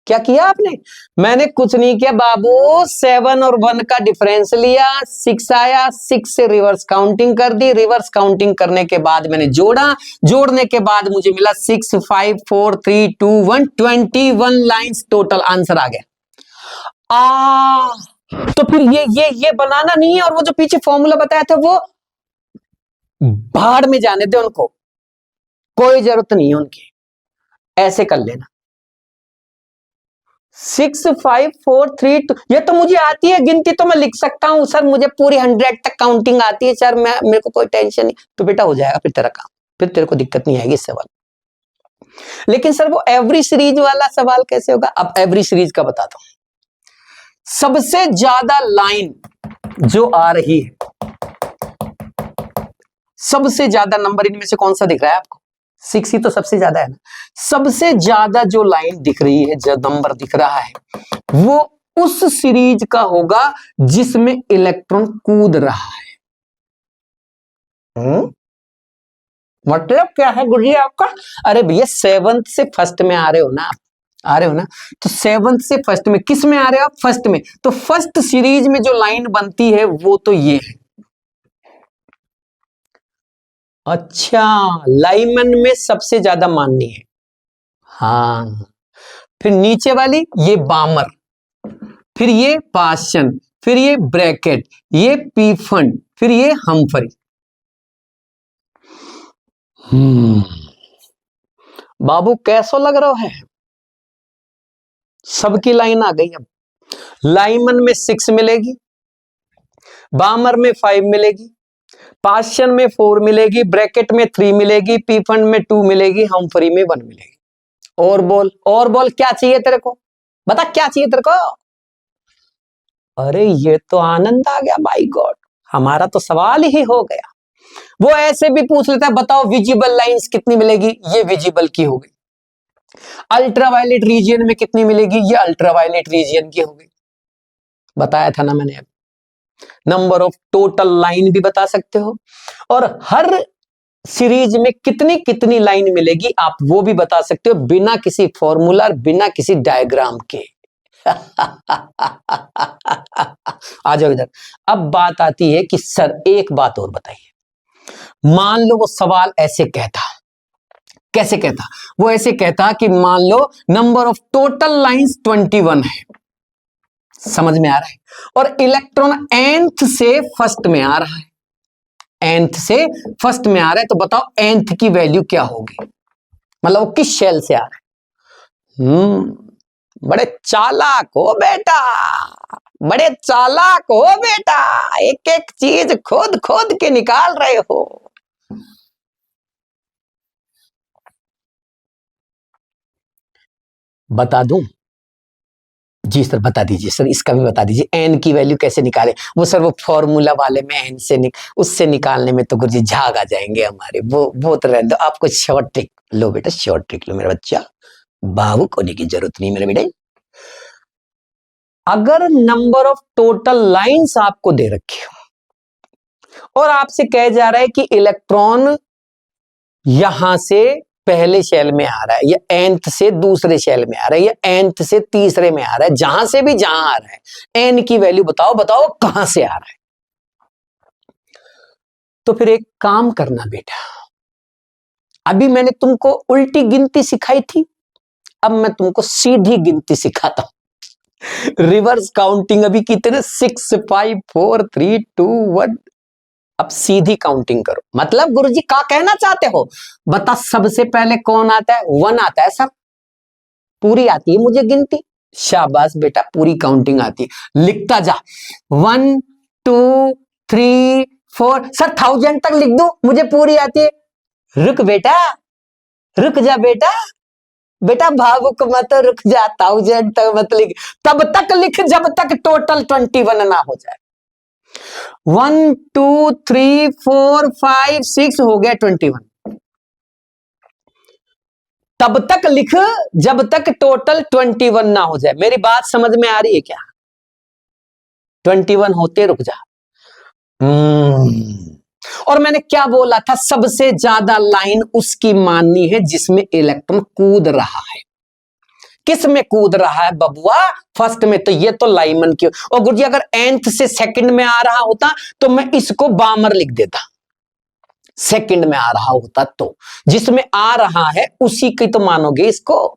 क्या किया आपने? मैंने कुछ नहीं किया बाबू, 7 और 1 का डिफरेंस लिया, 6 आया, 6 से रिवर्स काउंटिंग कर दी, रिवर्स काउंटिंग करने के बाद मैंने जोड़ा, जोड़ने के बाद मुझे मिला 6 5 4 3 2 1, 21 लाइंस टोटल आंसर आ गया। तो फिर ये बनाना नहीं है, और वो जो पीछे फॉर्मूला बताया था वो भाड़ में जाने दे, उनको कोई जरूरत नहीं है उनकी। ऐसे कर लेना, 6 5 4 3 2, ये तो मुझे आती है गिनती, तो मैं लिख सकता हूं सर, मुझे पूरी 100 तक काउंटिंग आती है सर, मेरे को कोई टेंशन नहीं। तो बेटा हो जाएगा फिर तेरा काम, फिर तेरे को दिक्कत नहीं आएगी इस सवाल। लेकिन सर वो एवरी सीरीज वाला सवाल कैसे होगा? अब एवरी सीरीज का बताता हूं। सबसे ज्यादा लाइन जो आ रही है, सबसे ज्यादा नंबर इनमें से कौन सा दिख रहा है आपको? 6 ही तो सबसे ज्यादा है ना। सबसे ज्यादा जो लाइन दिख रही है, जो नंबर दिख रहा है, वो उस सीरीज का होगा जिसमें इलेक्ट्रॉन कूद रहा है। मतलब क्या है गुरुजी आपका? अरे भैया 7th से फर्स्ट में आ रहे हो ना आप, आ रहे हो ना, तो 7th से फर्स्ट में किस में आ रहे हो आप? फर्स्ट में। तो फर्स्ट सीरीज में जो लाइन बनती है वो तो ये है। अच्छा, लाइमन में सबसे ज्यादा माननी है, हाँ। फिर नीचे वाली ये बामर, फिर ये पाशन, फिर ये ब्रैकेट, ये पीफन, फिर ये हमफरी। बाबू कैसो लग रहा है? सबकी लाइन आ गई। अब लाइमन में 6 मिलेगी, बामर में 5 मिलेगी, पाशन में 4 मिलेगी, ब्रैकेट में 3 मिलेगी, पीफन में 2 मिलेगी, हमफरी में 1 मिलेगी। और बोल क्या चाहिए तेरे को? बता क्या चाहिए तेरे को? अरे ये तो आनंद आ गया बाई गॉड, हमारा तो सवाल ही हो गया। वो ऐसे भी पूछ लेता है बताओ विजिबल लाइंस कितनी मिलेगी, ये विजिबल की हो गई। अल्ट्रावायलेट रीजियन में कितनी मिलेगी? ये अल्ट्रावायलेट रीजियन की होगी, बताया था ना मैंने अब। नंबर ऑफ टोटल लाइन भी बता सकते हो, और हर सीरीज में कितनी कितनी लाइन मिलेगी आप वो भी बता सकते हो, बिना किसी फॉर्मूला, बिना किसी डायग्राम के। आ जाओ इधर। अब बात आती है कि सर एक बात और बताइए, मान लो वो सवाल ऐसे कहता, कैसे कहता? वो ऐसे कहता कि मान लो नंबर ऑफ टोटल लाइंस 21 है, समझ में आ रहा है, और इलेक्ट्रॉन nth से फर्स्ट में आ रहा है, nth से फर्स्ट में आ रहा है, तो बताओ nth की वैल्यू क्या होगी? मतलब वो किस शेल से आ रहा है? बड़े चालाक हो बेटा, बड़े चालाक हो बेटा, एक एक चीज खोद खोद के निकाल रहे हो। बता दूं? जी सर बता दीजिए सर, इसका भी बता दीजिए, एन की वैल्यू कैसे निकाले? वो सर वो फॉर्मूला वाले में एन से उससे निकालने में तो गुरुजी झाग आ जाएंगे हमारे, वो तो रहने दो, आपको शॉर्ट ट्रिक लो बेटा, शॉर्ट ट्रिक लो मेरा बच्चा, भावुक होने की जरूरत नहीं मेरे बेटे। अगर नंबर ऑफ टोटल लाइंस आपको दे रखे हो और आपसे कह जा रहा है कि इलेक्ट्रॉन यहां से पहले शेल में आ रहा है, या nth से दूसरे शेल में आ रहा है, या nth से तीसरे में आ रहा है, जहां से भी जहां आ रहा है, n की वैल्यू बताओ, बताओ कहां से आ रहा है? तो फिर एक काम करना बेटा, अभी मैंने तुमको उल्टी गिनती सिखाई थी, अब मैं तुमको सीधी गिनती सिखाता हूं, रिवर्स काउंटिंग अभी कितने 6 5 4 3 2 1। अब सीधी काउंटिंग करो, मतलब गुरुजी क्या कहना चाहते हो? बता सबसे पहले कौन आता है? 1 आता है सर, पूरी आती है मुझे गिनती। शाबाश बेटा, पूरी काउंटिंग आती है, लिखता जा 1 2 3 4। सर 1000 तक लिख दो, मुझे पूरी आती है। रुक बेटा, रुक जा बेटा, बेटा भावुक मत, रुक जा, 1000 तक मत लिख, तब तक लिख जब तक टोटल 21 ना हो जाए। 1 2 3 4 5 6 हो गया 21, तब तक लिख जब तक टोटल 21 ना हो जाए। मेरी बात समझ में आ रही है क्या? 21 होते रुक जा। और मैंने क्या बोला था? सबसे ज्यादा लाइन उसकी माननी है जिसमें इलेक्ट्रॉन कूद रहा है। किस में कूद रहा है बबुआ? फर्स्ट में। तो ये तो लाइमन की। और गुरुजी अगर nth से सेकंड में आ रहा होता तो मैं इसको बामर लिख देता, सेकंड में आ रहा होता तो। जिसमें आ रहा है उसी की तो मानोगे इसको।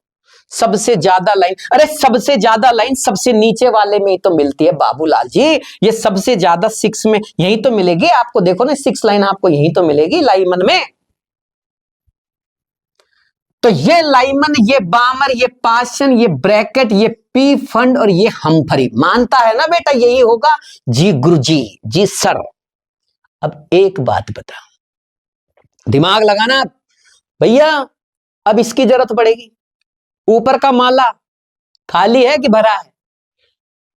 सबसे ज्यादा लाइन, अरे सबसे ज्यादा लाइन सबसे नीचे वाले में ही तो मिलती है बाबूलाल जी, ये सबसे ज्यादा 6 में यही तो मिलेगी आपको। देखो ना 6 लाइन आपको यही तो मिलेगी लाइमन में। तो ये लाइमन, ये बामर, ये पाशन, ये ब्रैकेट, ये पी फंड और ये हमफरी मानता है ना बेटा यही होगा? जी गुरुजी, जी सर। अब एक बात बता, दिमाग लगाना भैया, अब इसकी जरूरत पड़ेगी। ऊपर का माला खाली है कि भरा है?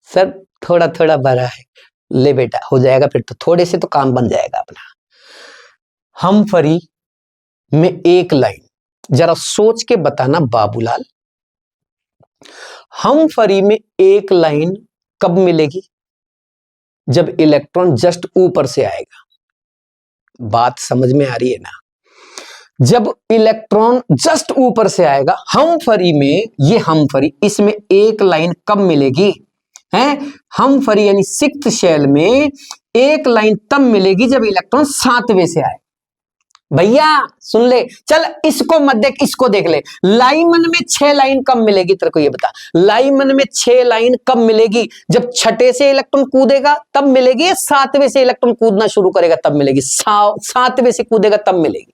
सर थोड़ा थोड़ा भरा है। ले बेटा, हो जाएगा फिर तो, थोड़े से तो काम बन जाएगा अपना। हमफरी में एक लाइन, जरा सोच के बताना बाबूलाल, हमफरी में एक लाइन कब मिलेगी? जब इलेक्ट्रॉन जस्ट ऊपर से आएगा। बात समझ में आ रही है ना? जब इलेक्ट्रॉन जस्ट ऊपर से आएगा हमफरी में, ये हमफरी, इसमें एक लाइन कब मिलेगी? हैं, हमफरी यानी 6th शेल में एक लाइन तब मिलेगी जब इलेक्ट्रॉन 7वें से आए। भैया सुन ले, चल इसको मत देख, इसको देख ले। लाइमन में 6 लाइन कब मिलेगी तेरे को ये बता। लाइमन में 6 लाइन कब मिलेगी? जब छठे से इलेक्ट्रॉन कूदेगा तब मिलेगी, 7वें से इलेक्ट्रॉन कूदना शुरू करेगा तब मिलेगी? 7वें से कूदेगा तब मिलेगी।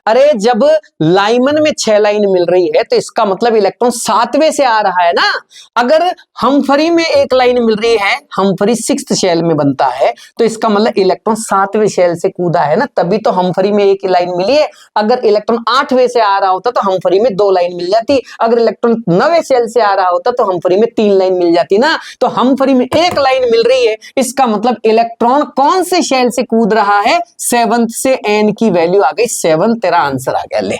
अरे जब लाइमन में 6 लाइन मिल रही है तो इसका मतलब इलेक्ट्रॉन 7वें से आ रहा है ना। अगर हमफरी में एक लाइन मिल रही है, हमफरी 6th शेल में बनता है, तो इसका मतलब इलेक्ट्रॉन 7वें शेल से कूदा है ना, तभी तो हमफरी में एक लाइन मिली है। अगर इलेक्ट्रॉन 8वें से आ रहा होता तो हमफरी में 2 लाइन मिल जाती। अगर इलेक्ट्रॉन 9वें शेल से आ रहा होता तो हमफरी में 3 लाइन मिल जाती ना। तो हमफरी में एक लाइन मिल रही है, इसका मतलब इलेक्ट्रॉन कौन से शेल से कूद रहा है? 7th से। n की वैल्यू आ गई 7, तेरा आंसर आ गया। ले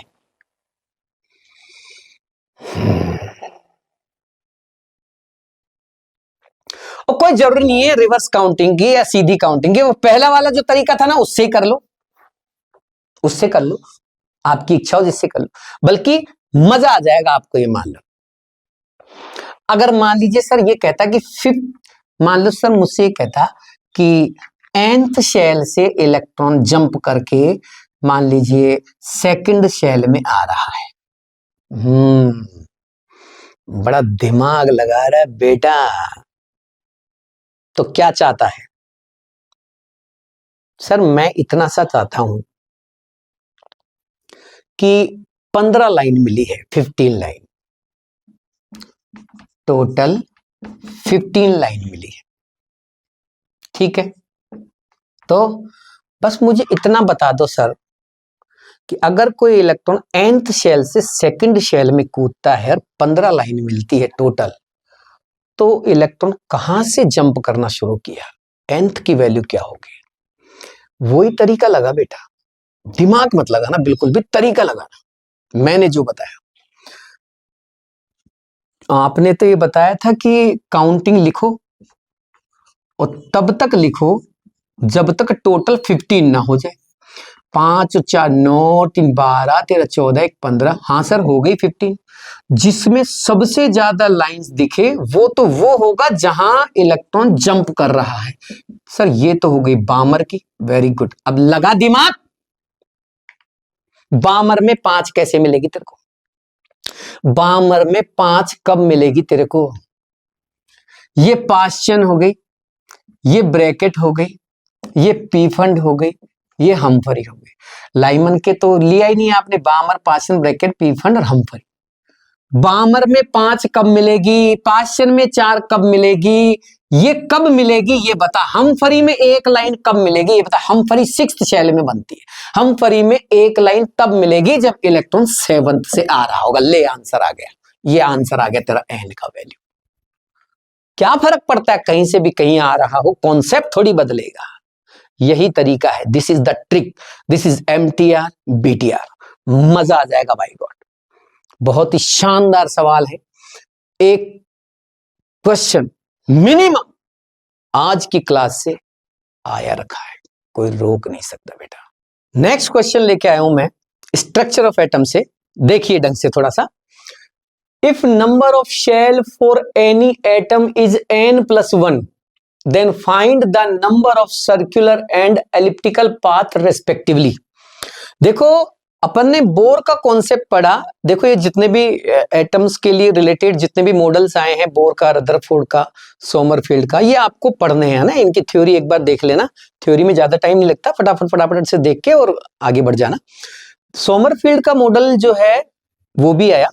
और कोई जरूरी नहीं है रिवर्स काउंटिंग की या सीधी काउंटिंग की, वो पहला वाला जो तरीका था ना उससे ही कर लो, उससे कर लो, आपकी इच्छा हो जिससे कर लो, बल्कि मजा आ जाएगा आपको। ये मान लो, अगर मान लीजिए सर ये कहता कि फिफ्थ, मान लो सर मुझसे ये कहता कि nth शेल से इलेक्ट्रॉन जंप करके मान लीजिए सेकंड शेल में आ रहा है। बड़ा दिमाग लगा रहा है बेटा। तो क्या चाहता है सर? मैं इतना सा चाहता हूं कि 15 लाइन मिली है, 15 लाइन, टोटल 15 लाइन मिली है, ठीक है। तो बस मुझे इतना बता दो सर कि अगर कोई इलेक्ट्रॉन nth शेल से सेकंड शेल में कूदता है और 15 लाइन मिलती है टोटल, तो इलेक्ट्रॉन कहां से जंप करना शुरू किया, nth की वैल्यू क्या होगी? वही तरीका लगा बेटा, दिमाग मत लगाना, बिल्कुल भी तरीका लगाना। मैंने जो बताया, आपने तो ये बताया था कि काउंटिंग लिखो और तब तक लिखो जब तक टोटल 15 ना हो जाए। 5 और 4 9, 3 12, 13 14, 1 15। हाँ सर हो गई 15। जिसमें सबसे ज्यादा लाइंस दिखे वो तो वो होगा जहां इलेक्ट्रॉन जंप कर रहा है। सर ये तो हो गई बामर की, वेरी गुड। अब लगा दिमाग, बामर में 5 कैसे मिलेगी तेरे को? बामर में 5 कब मिलेगी तेरे को? ये पाश्चन हो गई, ये ब्रैकेट हो गई, ये पी फंड हो गई, ये हमफरी हो गई। लाइमन के तो लिया ही नहीं आपने, बामर, पाश्चन, ब्रैकेट, पी फंड और हमफरी। बामर में 5 कब मिलेगी? पाश्चन में 4 कब मिलेगी? ये कब मिलेगी ये बता। हमफरी में 1 लाइन कब मिलेगी ये बता। हमफरी 6th शेल में बनती है। हमफरी में 1 लाइन तब मिलेगी जब इलेक्ट्रॉन 7th से आ रहा होगा। ले आंसर आ गया, ये आंसर आ गया तेरा एन का वैल्यू। क्या फर्क पड़ता है कहीं से भी कहीं आ रहा हो, कॉन्सेप्ट थोड़ी बदलेगा। यही तरीका है, this is the trick, this is MTR BTR। मजा आ जाएगा भाई गॉड। बहुत ही शानदार सवाल है। एक क्वेश्चन मिनिमम आज की क्लास से आया रखा है, कोई रोक नहीं सकता बेटा। नेक्स्ट क्वेश्चन लेके आया हूं मैं स्ट्रक्चर ऑफ एटम से। देखिए ढंग से थोड़ा सा। If number of shell for any atom is n+1 then find the number of circular and elliptical path respectively। देखो अपन ने बोर का कॉन्सेप्ट पढ़ा। देखो ये जितने भी एटम्स के लिए रिलेटेड जितने भी मॉडल्स आए हैं, बोर का, रदरफोर्ड का, सोमरफील्ड का, ये आपको पढ़ने हैं ना। इनकी थ्योरी एक बार देख लेना, थ्योरी में ज्यादा टाइम नहीं लगता, फटाफट से देख के और आगे बढ़ जाना। सोमरफील्ड का मॉडल जो है वो भी आया।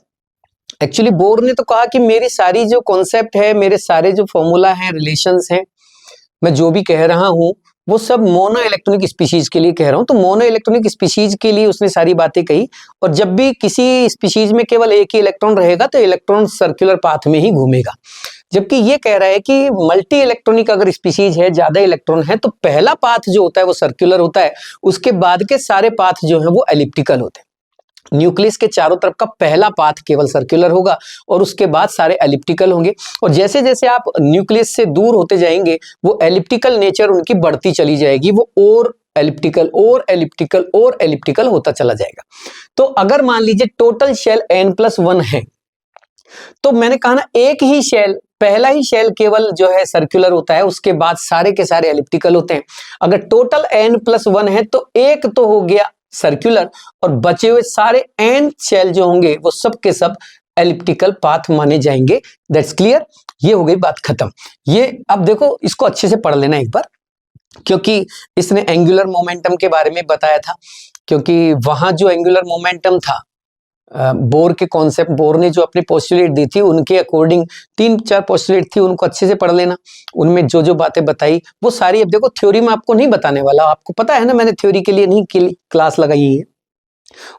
एक्चुअली बोर ने तो कहा कि मेरी सारी जो कॉन्सेप्ट है, मेरे सारे जो फॉर्मूला हैं, रिलेशंस हैं, मैं जो भी कह रहा हूं वो सब मोनो इलेक्ट्रॉनिक स्पीशीज के लिए कह रहा हूं। तो मोनो इलेक्ट्रॉनिक स्पीशीज के लिए उसने सारी बातें कही। और जब भी किसी स्पीशीज में केवल एक ही इलेक्ट्रॉन रहेगा तो इलेक्ट्रॉन सर्कुलर पाथ में ही घूमेगा। जबकि ये कह रहा है कि मल्टी इलेक्ट्रॉनिक अगर स्पीशीज है, ज्यादा इलेक्ट्रॉन है, तो पहला पाथ जो होता है वो सर्कुलर होता है, उसके बाद के सारे पाथ जो है वो एलिप्टिकल होते हैं। न्यूक्लियस के चारों तरफ का पहला पाथ केवल सर्कुलर होगा और उसके बाद सारे एलिप्टिकल होंगे। और जैसे जैसे आप न्यूक्लियस से दूर होते जाएंगे वो एलिप्टिकल नेचर उनकी बढ़ती चली जाएगी, वो और एलिप्टिकल और एलिप्टिकल और एलिप्टिकल होता चला जाएगा। तो अगर मान लीजिए टोटल शेल n+1 है, तो मैंने कहा ना एक ही शेल, पहला ही शेल केवल जो है सर्कुलर होता है, उसके बाद सारे के सारे एलिप्टिकल होते हैं। अगर टोटल n+1 है तो एक तो हो गया सर्कुलर और बचे हुए सारे n शेल जो होंगे वो सब के सब एलिप्टिकल पाथ माने जाएंगे। दैट्स क्लियर, ये हो गई बात खत्म। ये अब देखो इसको अच्छे से पढ़ लेना एक बार, क्योंकि इसने एंगुलर मोमेंटम के बारे में बताया था। क्योंकि वहां जो एंगुलर मोमेंटम था, बोर के कॉन्सेप्ट, बोर ने जो अपनी पोस्टुलेट दी थी उनके अकॉर्डिंग 3-4 पोस्टुलेट थी, उनको अच्छे से पढ़ लेना। उनमें जो जो बातें बताई वो सारी, अब देखो थ्योरी में आपको नहीं बताने वाला, आपको पता है ना मैंने थ्योरी के लिए नहीं क्लास लगाई है,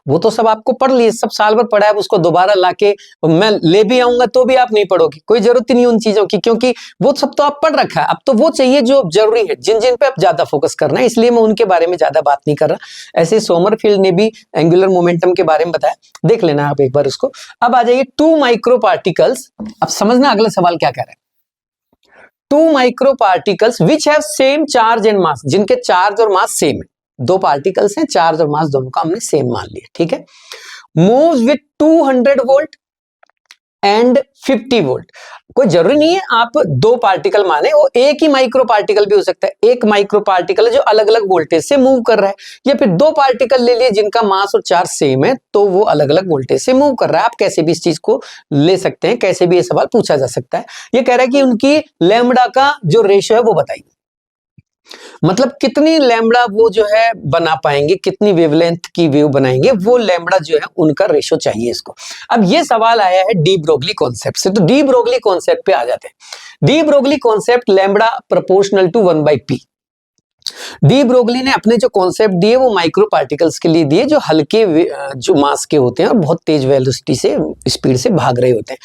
वो तो सब आपको पढ़ लिए, सब साल भर पढ़ा है, उसको दोबारा लाके मैं ले भी आऊंगा तो भी आप नहीं पढ़ोगे, कोई जरूरत ही नहीं उन चीजों की, क्योंकि वो सब तो आप पढ़ रखा है। अब तो वो चाहिए जो जरूरी है, जिन जिन पे आप ज्यादा फोकस करना है, इसलिए मैं उनके बारे में ज्यादा बात नहीं कर रहा। ऐसे सोमरफील्ड ने भी एंगुलर मोमेंटम के बारे में बताया, देख लेना आप एक बार उसको। अब आ जाइए 2 माइक्रो पार्टिकल्स। अब समझना अगला सवाल क्या कह रहा है। 2 micro particles which have same charge and mass, जिनके चार्ज और मास सेम है। दो पार्टिकल्स हैं, चार्ज और मास दोनों का हमने सेम मान लिया, ठीक है। Moves with 200 volt and 50 volt. कोई जरूरी नहीं है आप दो पार्टिकल माने, वो एक ही माइक्रो पार्टिकल भी हो सकता है। एक माइक्रो पार्टिकल है जो अलग अलग वोल्टेज से मूव कर रहा है, या फिर दो पार्टिकल ले लिए जिनका मास और चार्ज सेम है, तो वो अलग अलग वोल्टेज से मूव कर रहा है। आप कैसे भी इस चीज को ले सकते हैं, कैसे भी ये सवाल पूछा जा सकता है। ये कह रहा है कि उनकी लैम्बडा का जो रेशियो है वो बताइए, मतलब कितनी लैम्बडा वो जो है बना पाएंगे, कितनी वेवलेंथ की वेव बनाएंगे, वो लैम्बडा जो है उनका रेशियो चाहिए इसको। अब ये सवाल आया है डी ब्रोगली कॉन्सेप्ट से, तो डी ब्रोगली कॉन्सेप्ट पे आ जाते हैं। De Broglie concept, lambda proportional to 1/p। De Broglie ने अपने जो कॉन्सेप्ट दिए वो माइक्रो पार्टिकल्स के लिए दिए, जो हल्के जो मास के होते हैं और बहुत तेज वेलोसिटी से, स्पीड से भाग रहे होते हैं।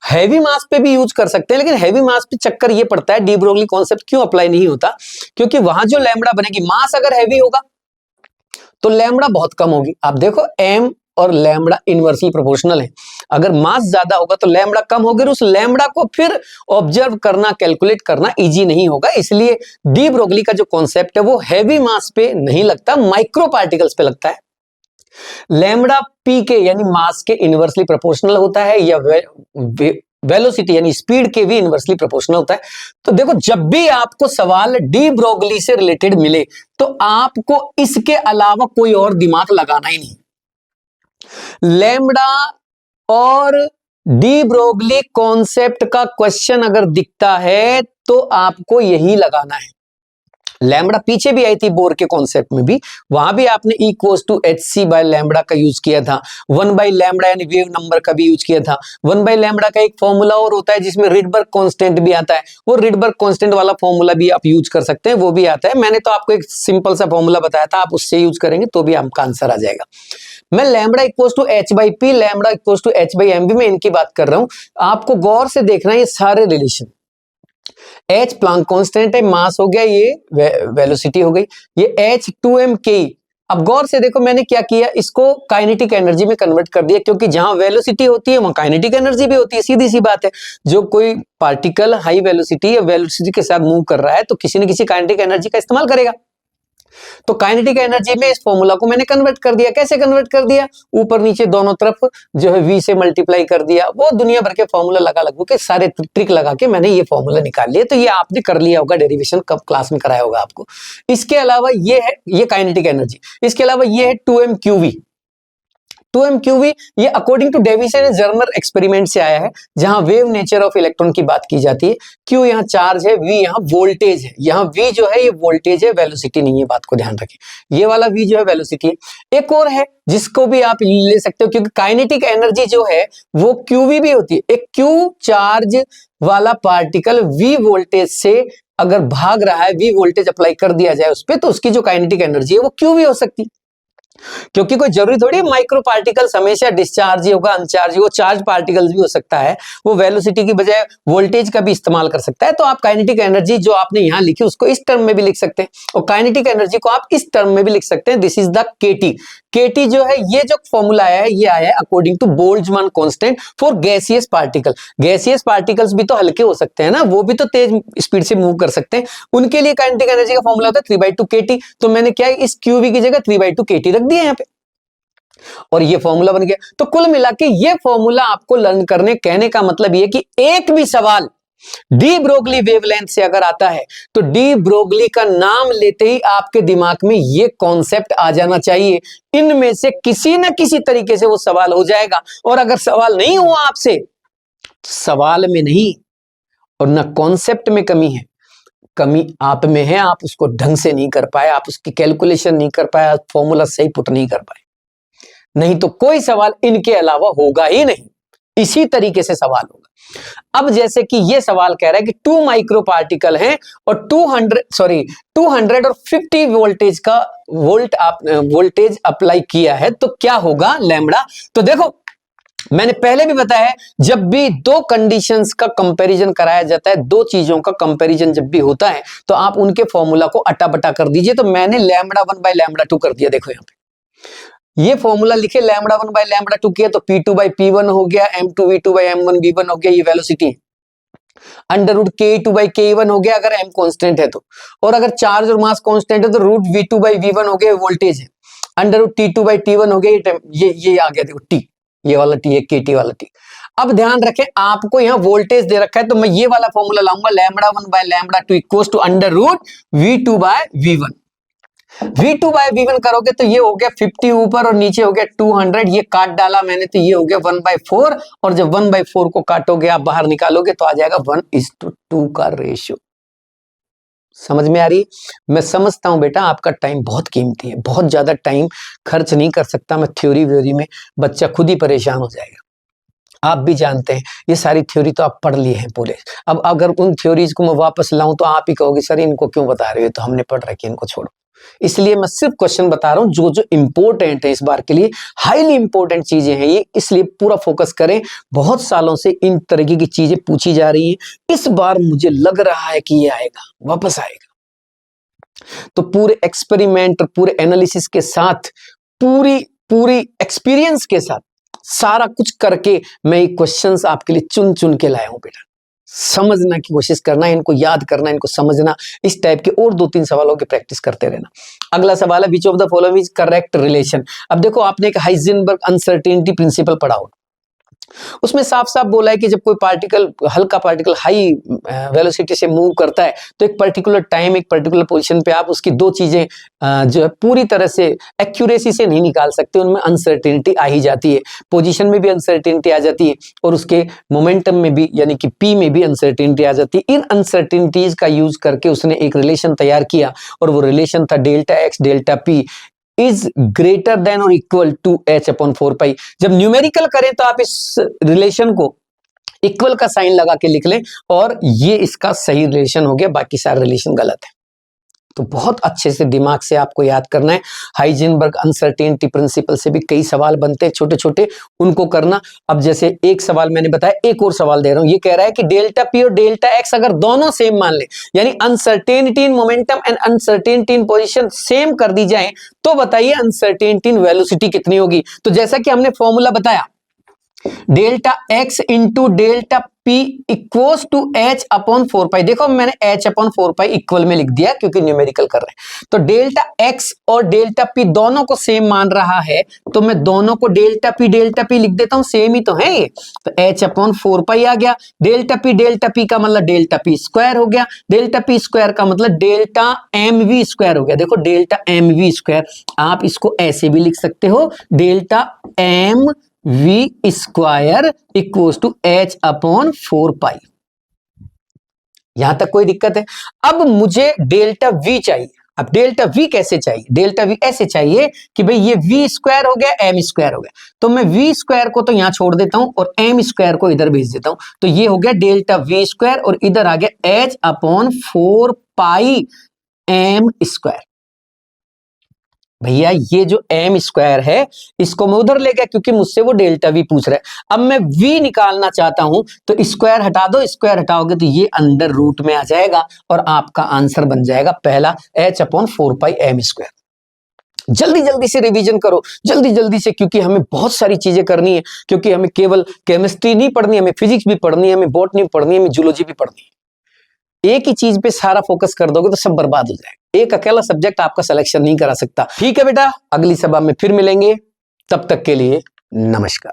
हैवी मास पे भी यूज कर सकते हैं, लेकिन हैवी मास पे चक्कर ये पड़ता है, डी ब्रोगली कॉन्सेप्ट क्यों अप्लाई नहीं होता, क्योंकि वहां जो लैम्बडा बनेगी, मास अगर हैवी होगा तो लैम्बडा बहुत कम होगी। आप देखो एम और लैम्बडा इनवर्सली प्रोपोर्शनल है। अगर मास ज्यादा होगा तो लैम्बडा कम होगी, उस लैम्बडा को फिर ऑब्जर्व करना, कैलकुलेट करना इजी नहीं होगा। इसलिए डी ब्रोगली का जो कॉन्सेप्ट है वो हैवी मास पे नहीं लगता, माइक्रो पार्टिकल्स पे लगता है। लैम्बडा पी के यानी मास के इनवर्सली प्रोपोर्शनल होता है, या वेलोसिटी यानी स्पीड के भी इनवर्सली प्रोपोर्शनल होता है। तो देखो, जब भी आपको सवाल डी ब्रोगली से रिलेटेड मिले तो आपको इसके अलावा कोई और दिमाग लगाना ही नहीं। लैम्बडा और डी ब्रोगली कॉन्सेप्ट का क्वेश्चन अगर दिखता है तो आपको यही लगाना है। लैम्बडा पीछे भी आई थी बोर के कॉन्सेप्ट में भी, वहां भी आपने equals to hc by lambda का यूज किया था। 1 बाय लैम्बडा यानी वेव नंबर का भी यूज किया था। 1 बाय लैम्बडा का एक फॉर्मूला और होता है जिसमें रिडबर्ग कांस्टेंट भी आता है, वो रिडबर्ग कांस्टेंट वाला फॉर्मूला भी आप यूज कर सकते हैं, वो भी आता है। मैंने तो आपको एक सिंपल सा फॉर्मूला बताया था, आप उससे यूज करेंगे तो भी आपका आंसर आ जाएगा। मैं lambda equals to h/p, lambda equals to h/mv में इनकी बात कर रहा हूं। आपको गौर से देखना है ये सारे रिलेशन। h प्लैंक कांस्टेंट है, मास हो गया, ये वेलोसिटी हो गई, ये h 2m k। अब गौर से देखो मैंने क्या किया, इसको काइनेटिक एनर्जी में कन्वर्ट कर दिया, क्योंकि जहां वेलोसिटी होती है वहां काइनेटिक एनर्जी भी होती है। सीधी सी बात है, जो कोई पार्टिकल हाई वेलोसिटी या वेलोसिटी के साथ मूव कर रहा है तो किसी न किसी काइनेटिक एनर्जी का इस्तेमाल करेगा। तो काइनेटिक एनर्जी में इस फॉर्मूला को मैंने कन्वर्ट कर दिया। कैसे कन्वर्ट कर दिया? ऊपर नीचे दोनों तरफ जो है v से मल्टीप्लाई कर दिया। वो दुनिया भर के फॉर्मूला लगा के सारे ट्रिक लगा के मैंने ये फॉर्मूला निकाल लिया। तो ये आपने कर लिया होगा, डेरिवेशन कब क्लास में कराया होगा आपको। इसके अलावा ये है, ये काइनेटिक एनर्जी। इसके अलावा ये है 2mqv। 2mqv ये according to Davisson and Germer experiment से आया है, जहां वेव नेचर ऑफ इलेक्ट्रॉन की बात की जाती है। q यहाँ चार्ज है, v यहाँ वोल्टेज है। यहाँ v जो है ये वोल्टेज है, वेलोसिटी नहीं है, बात को ध्यान रखें। ये वाला v जो है वेलोसिटी है। एक और है जिसको भी आप ले सकते हो, क्योंकि काइनेटिक एनर्जी जो है वो qv भी होती है। एक q चार्ज वाला पार्टिकल v वोल्टेज से अगर भाग रहा है, v वोल्टेज अप्लाई कर दिया जाए उस पर, तो उसकी जो काइनेटिक एनर्जी है वो q भी हो सकती है। क्योंकि कोई जरूरी थोड़ी माइक्रो पार्टिकल्स हमेशा डिस्चार्ज ही होगा, अनचार्ज, वो चार्ज पार्टिकल्स भी हो सकता है। वो वेलोसिटी की बजाय वोल्टेज का भी इस्तेमाल कर सकता है। तो आप काइनेटिक एनर्जी जो आपने यहां लिखी उसको इस टर्म में भी लिख सकते हैं, और काइनेटिक एनर्जी को आप इस टर्म में भी लिख सकते हैं। दिस इज द केटी। केटी जो है, ये जो फॉर्मूला आया है ये आया है according to Boltzmann constant for gaseous particle. Gaseous particles भी तो हल्के हो सकते हैं ना, वो भी तो तेज स्पीड से मूव कर सकते हैं। उनके लिए काइनेटिक एनर्जी का फॉर्मूला होता है 3/2 केटी। तो मैंने क्या है, इस क्यूवी की जगह 3/2 केटी रख दिया यहाँ पे, और ये फॉर्मूला बन गया। तो कुल मिला के ये फॉर्मूला आपको लर्न करने, कहने का मतलब ये कि एक भी सवाल डी ब्रोगली वेवलेंथ से अगर आता है तो डी ब्रोगली का नाम लेते ही आपके दिमाग में ये कॉन्सेप्ट आ जाना चाहिए। इनमें से किसी न किसी तरीके से वो सवाल हो जाएगा। और अगर सवाल नहीं हुआ आपसे, सवाल में नहीं और न कॉन्सेप्ट में कमी है, कमी आप में है। आप उसको ढंग से नहीं कर पाए, आप उसकी कैलकुलेशन नहीं कर पाए, फॉर्मूला सही पुट नहीं कर पाए, नहीं तो कोई सवाल इनके अलावा होगा ही नहीं। इसी तरीके से सवाल होगा। अब जैसे कि ये सवाल कह रहा है कि 2 माइक्रो पार्टिकल हैं और 250 वोल्टेज अप्लाई किया है, तो क्या होगा लैम्बडा। तो देखो मैंने पहले भी बताया है, जब भी दो कंडीशंस का कंपैरिजन कराया जाता है, दो चीजों का कंपैरिजन जब भी होता है, तो आप उनके फॉर्मूला को अटापटा कर दीजिए। तो मैंने लैम्बडा 1 बाय लैम्बडा 2 कर दिया। देखो यहाँ पे ये फॉर्मूला लिखे, लैम्बडा 1 बाय लैम्बडा 2 किया तो P2 बाय P1 हो गया, M2V2 बाय M1 V1 हो गया, ये वेलोसिटी है। Under root K2 by K1 हो गया अगर M कांस्टेंट है तो, और अगर चार्ज और मास कांस्टेंट है तो रूट V2 बाई V1 हो गया, वोल्टेज है। Under root T2 by T1 हो गया, ये आ गया देखो T, ये वाला T है, KT वाला T। अब ध्यान रखें आपको यहाँ वोल्टेज दे रखा है, तो मैं ये वाला फॉर्मूला लाऊंगा, lambda 1 by lambda 2 equals to under root V2 by V1। V2 by V1 करोगे तो ये हो गया 50 ऊपर और नीचे हो गया 200, ये काट डाला मैंने तो ये हो गया 1/4, और जब 1/4 को काटोगे आप बाहर निकालोगे तो आ जाएगा 1:2 का रेशियो। समझ में आ रही? मैं समझता हूं बेटा आपका टाइम बहुत कीमती है, बहुत ज्यादा टाइम खर्च नहीं कर सकता मैं थ्योरी व्योरी में, बच्चा खुद ही परेशान हो जाएगा। आप भी जानते हैं ये सारी थ्योरी तो आप पढ़ लिए हैं पूरे। अब अगर उन थ्योरीज को मैं वापस लाऊं तो आप ही कहोगे सर इनको क्यों बता रहे हो, तो हमने पढ़ रखी है, इनको छोड़ो। इसलिए मैं सिर्फ क्वेश्चन बता रहा हूं जो जो इंपॉर्टेंट है इस बार के लिए, हाईली इंपॉर्टेंट चीजें हैं ये, इसलिए पूरा फोकस करें। बहुत सालों से इन तरीके की चीजें पूछी जा रही हैं, इस बार मुझे लग रहा है कि ये आएगा, वापस आएगा। तो पूरे एक्सपेरिमेंट और पूरे एनालिसिस के साथ, पूरी एक्सपीरियंस के साथ, सारा कुछ करके मैं ये क्वेश्चंस आपके लिए चुन चुन के लाया हूं बेटा। समझना की कोशिश करना, इनको याद करना, इनको समझना, इस टाइप के और 2-3 सवालों की प्रैक्टिस करते रहना। अगला सवाल है which of the following is correct relation. अब देखो आपने एक हाइजेनबर्ग अनसर्टेनिटी प्रिंसिपल पढ़ा हो, उसमें साफ साफ बोला है कि जब कोई पार्टिकल, हल्का पार्टिकल हाई वेलोसिटी से मूव करता है तो एक पर्टिकुलर टाइम, एक पर्टिकुलर पोजीशन पे आप उसकी दो चीजें जो है पूरी तरह से एक्यूरेसी से नहीं निकाल सकते, उनमें अनसर्टेनिटी आ ही जाती है। पोजीशन में भी अनसर्टेनिटी आ जाती है और उसके मोमेंटम में भी, यानी कि P में भी अनसर्टेनिटी आ जाती है। इन अनसर्टेनिटीज का यूज करके उसने एक रिलेशन तैयार किया और वो रिलेशन था delta x delta P is greater than और इक्वल टू H/4π। जब न्यूमेरिकल करें तो आप इस रिलेशन को इक्वल का साइन लगा के लिख लें और ये इसका सही रिलेशन हो गया, बाकी सारे रिलेशन गलत है। तो बहुत अच्छे से दिमाग से आपको याद करना है। हाइजेनबर्ग अनसर्टेनिटी प्रिंसिपल से भी कई सवाल बनते हैं छोटे छोटे, उनको करना। अब जैसे एक सवाल मैंने बताया, एक और सवाल दे रहा हूं, ये कह रहा है कि डेल्टा P और डेल्टा X अगर दोनों सेम मान ले, यानी uncertainty in momentum and uncertainty in position same कर दी जाए, तो बताइए अनसर्टेनिटी इन वेलोसिटी कितनी होगी। तो जैसा कि हमने फॉर्मूला बताया, delta X into delta P equals to H/4π। देखो मैंने H/4π इक्वल में लिख दिया क्योंकि न्यूमेरिकल कर रहे हैं। तो डेल्टा X और डेल्टा P दोनों को सेम मान रहा है, तो मैं दोनों को डेल्टा P लिख देता हूं, सेम ही तो है ये। तो H/4π आ गया। डेल्टा P का मतलब डेल्टा P स्क्वायर हो गया, डेल्टा P स्क्वायर का मतलब डेल्टा mv स्क्वायर हो गया। देखो डेल्टा mv स्क्वायर, आप इसको ऐसे भी लिख सकते हो, delta mv square equals to H/4π। यहां तक कोई दिक्कत है? अब मुझे डेल्टा V चाहिए। अब डेल्टा V कैसे चाहिए? डेल्टा V ऐसे चाहिए कि भाई ये V स्क्वायर हो गया, M स्क्वायर हो गया, तो मैं V स्क्वायर को तो यहां छोड़ देता हूं और M स्क्वायर को इधर भेज देता हूं, तो ये हो गया डेल्टा V स्क्वायर और इधर आ गया H/4π M स्क्वायर। भैया ये जो M स्क्वायर है इसको मैं उधर ले गया क्योंकि मुझसे वो डेल्टा V पूछ रहा है। अब मैं V निकालना चाहता हूं तो स्क्वायर हटा दो, स्क्वायर हटाओगे तो ये अंडर रूट में आ जाएगा और आपका आंसर बन जाएगा पहला H/4π M स्क्वायर। जल्दी जल्दी से रिवीजन करो, जल्दी जल्दी से, क्योंकि हमें बहुत सारी चीजें करनी है, क्योंकि हमें केवल केमिस्ट्री नहीं पढ़नी, हमें फिजिक्स भी पढ़नी है, हमें बॉटनी भी पढ़नी है, हमें जूलॉजी भी पढ़नी है। एक ही चीज पे सारा फोकस कर दोगे तो सब बर्बाद हो जाएगा। एक अकेला सब्जेक्ट आपका सिलेक्शन नहीं करा सकता। ठीक है बेटा, अगली सभा में फिर मिलेंगे, तब तक के लिए नमस्कार।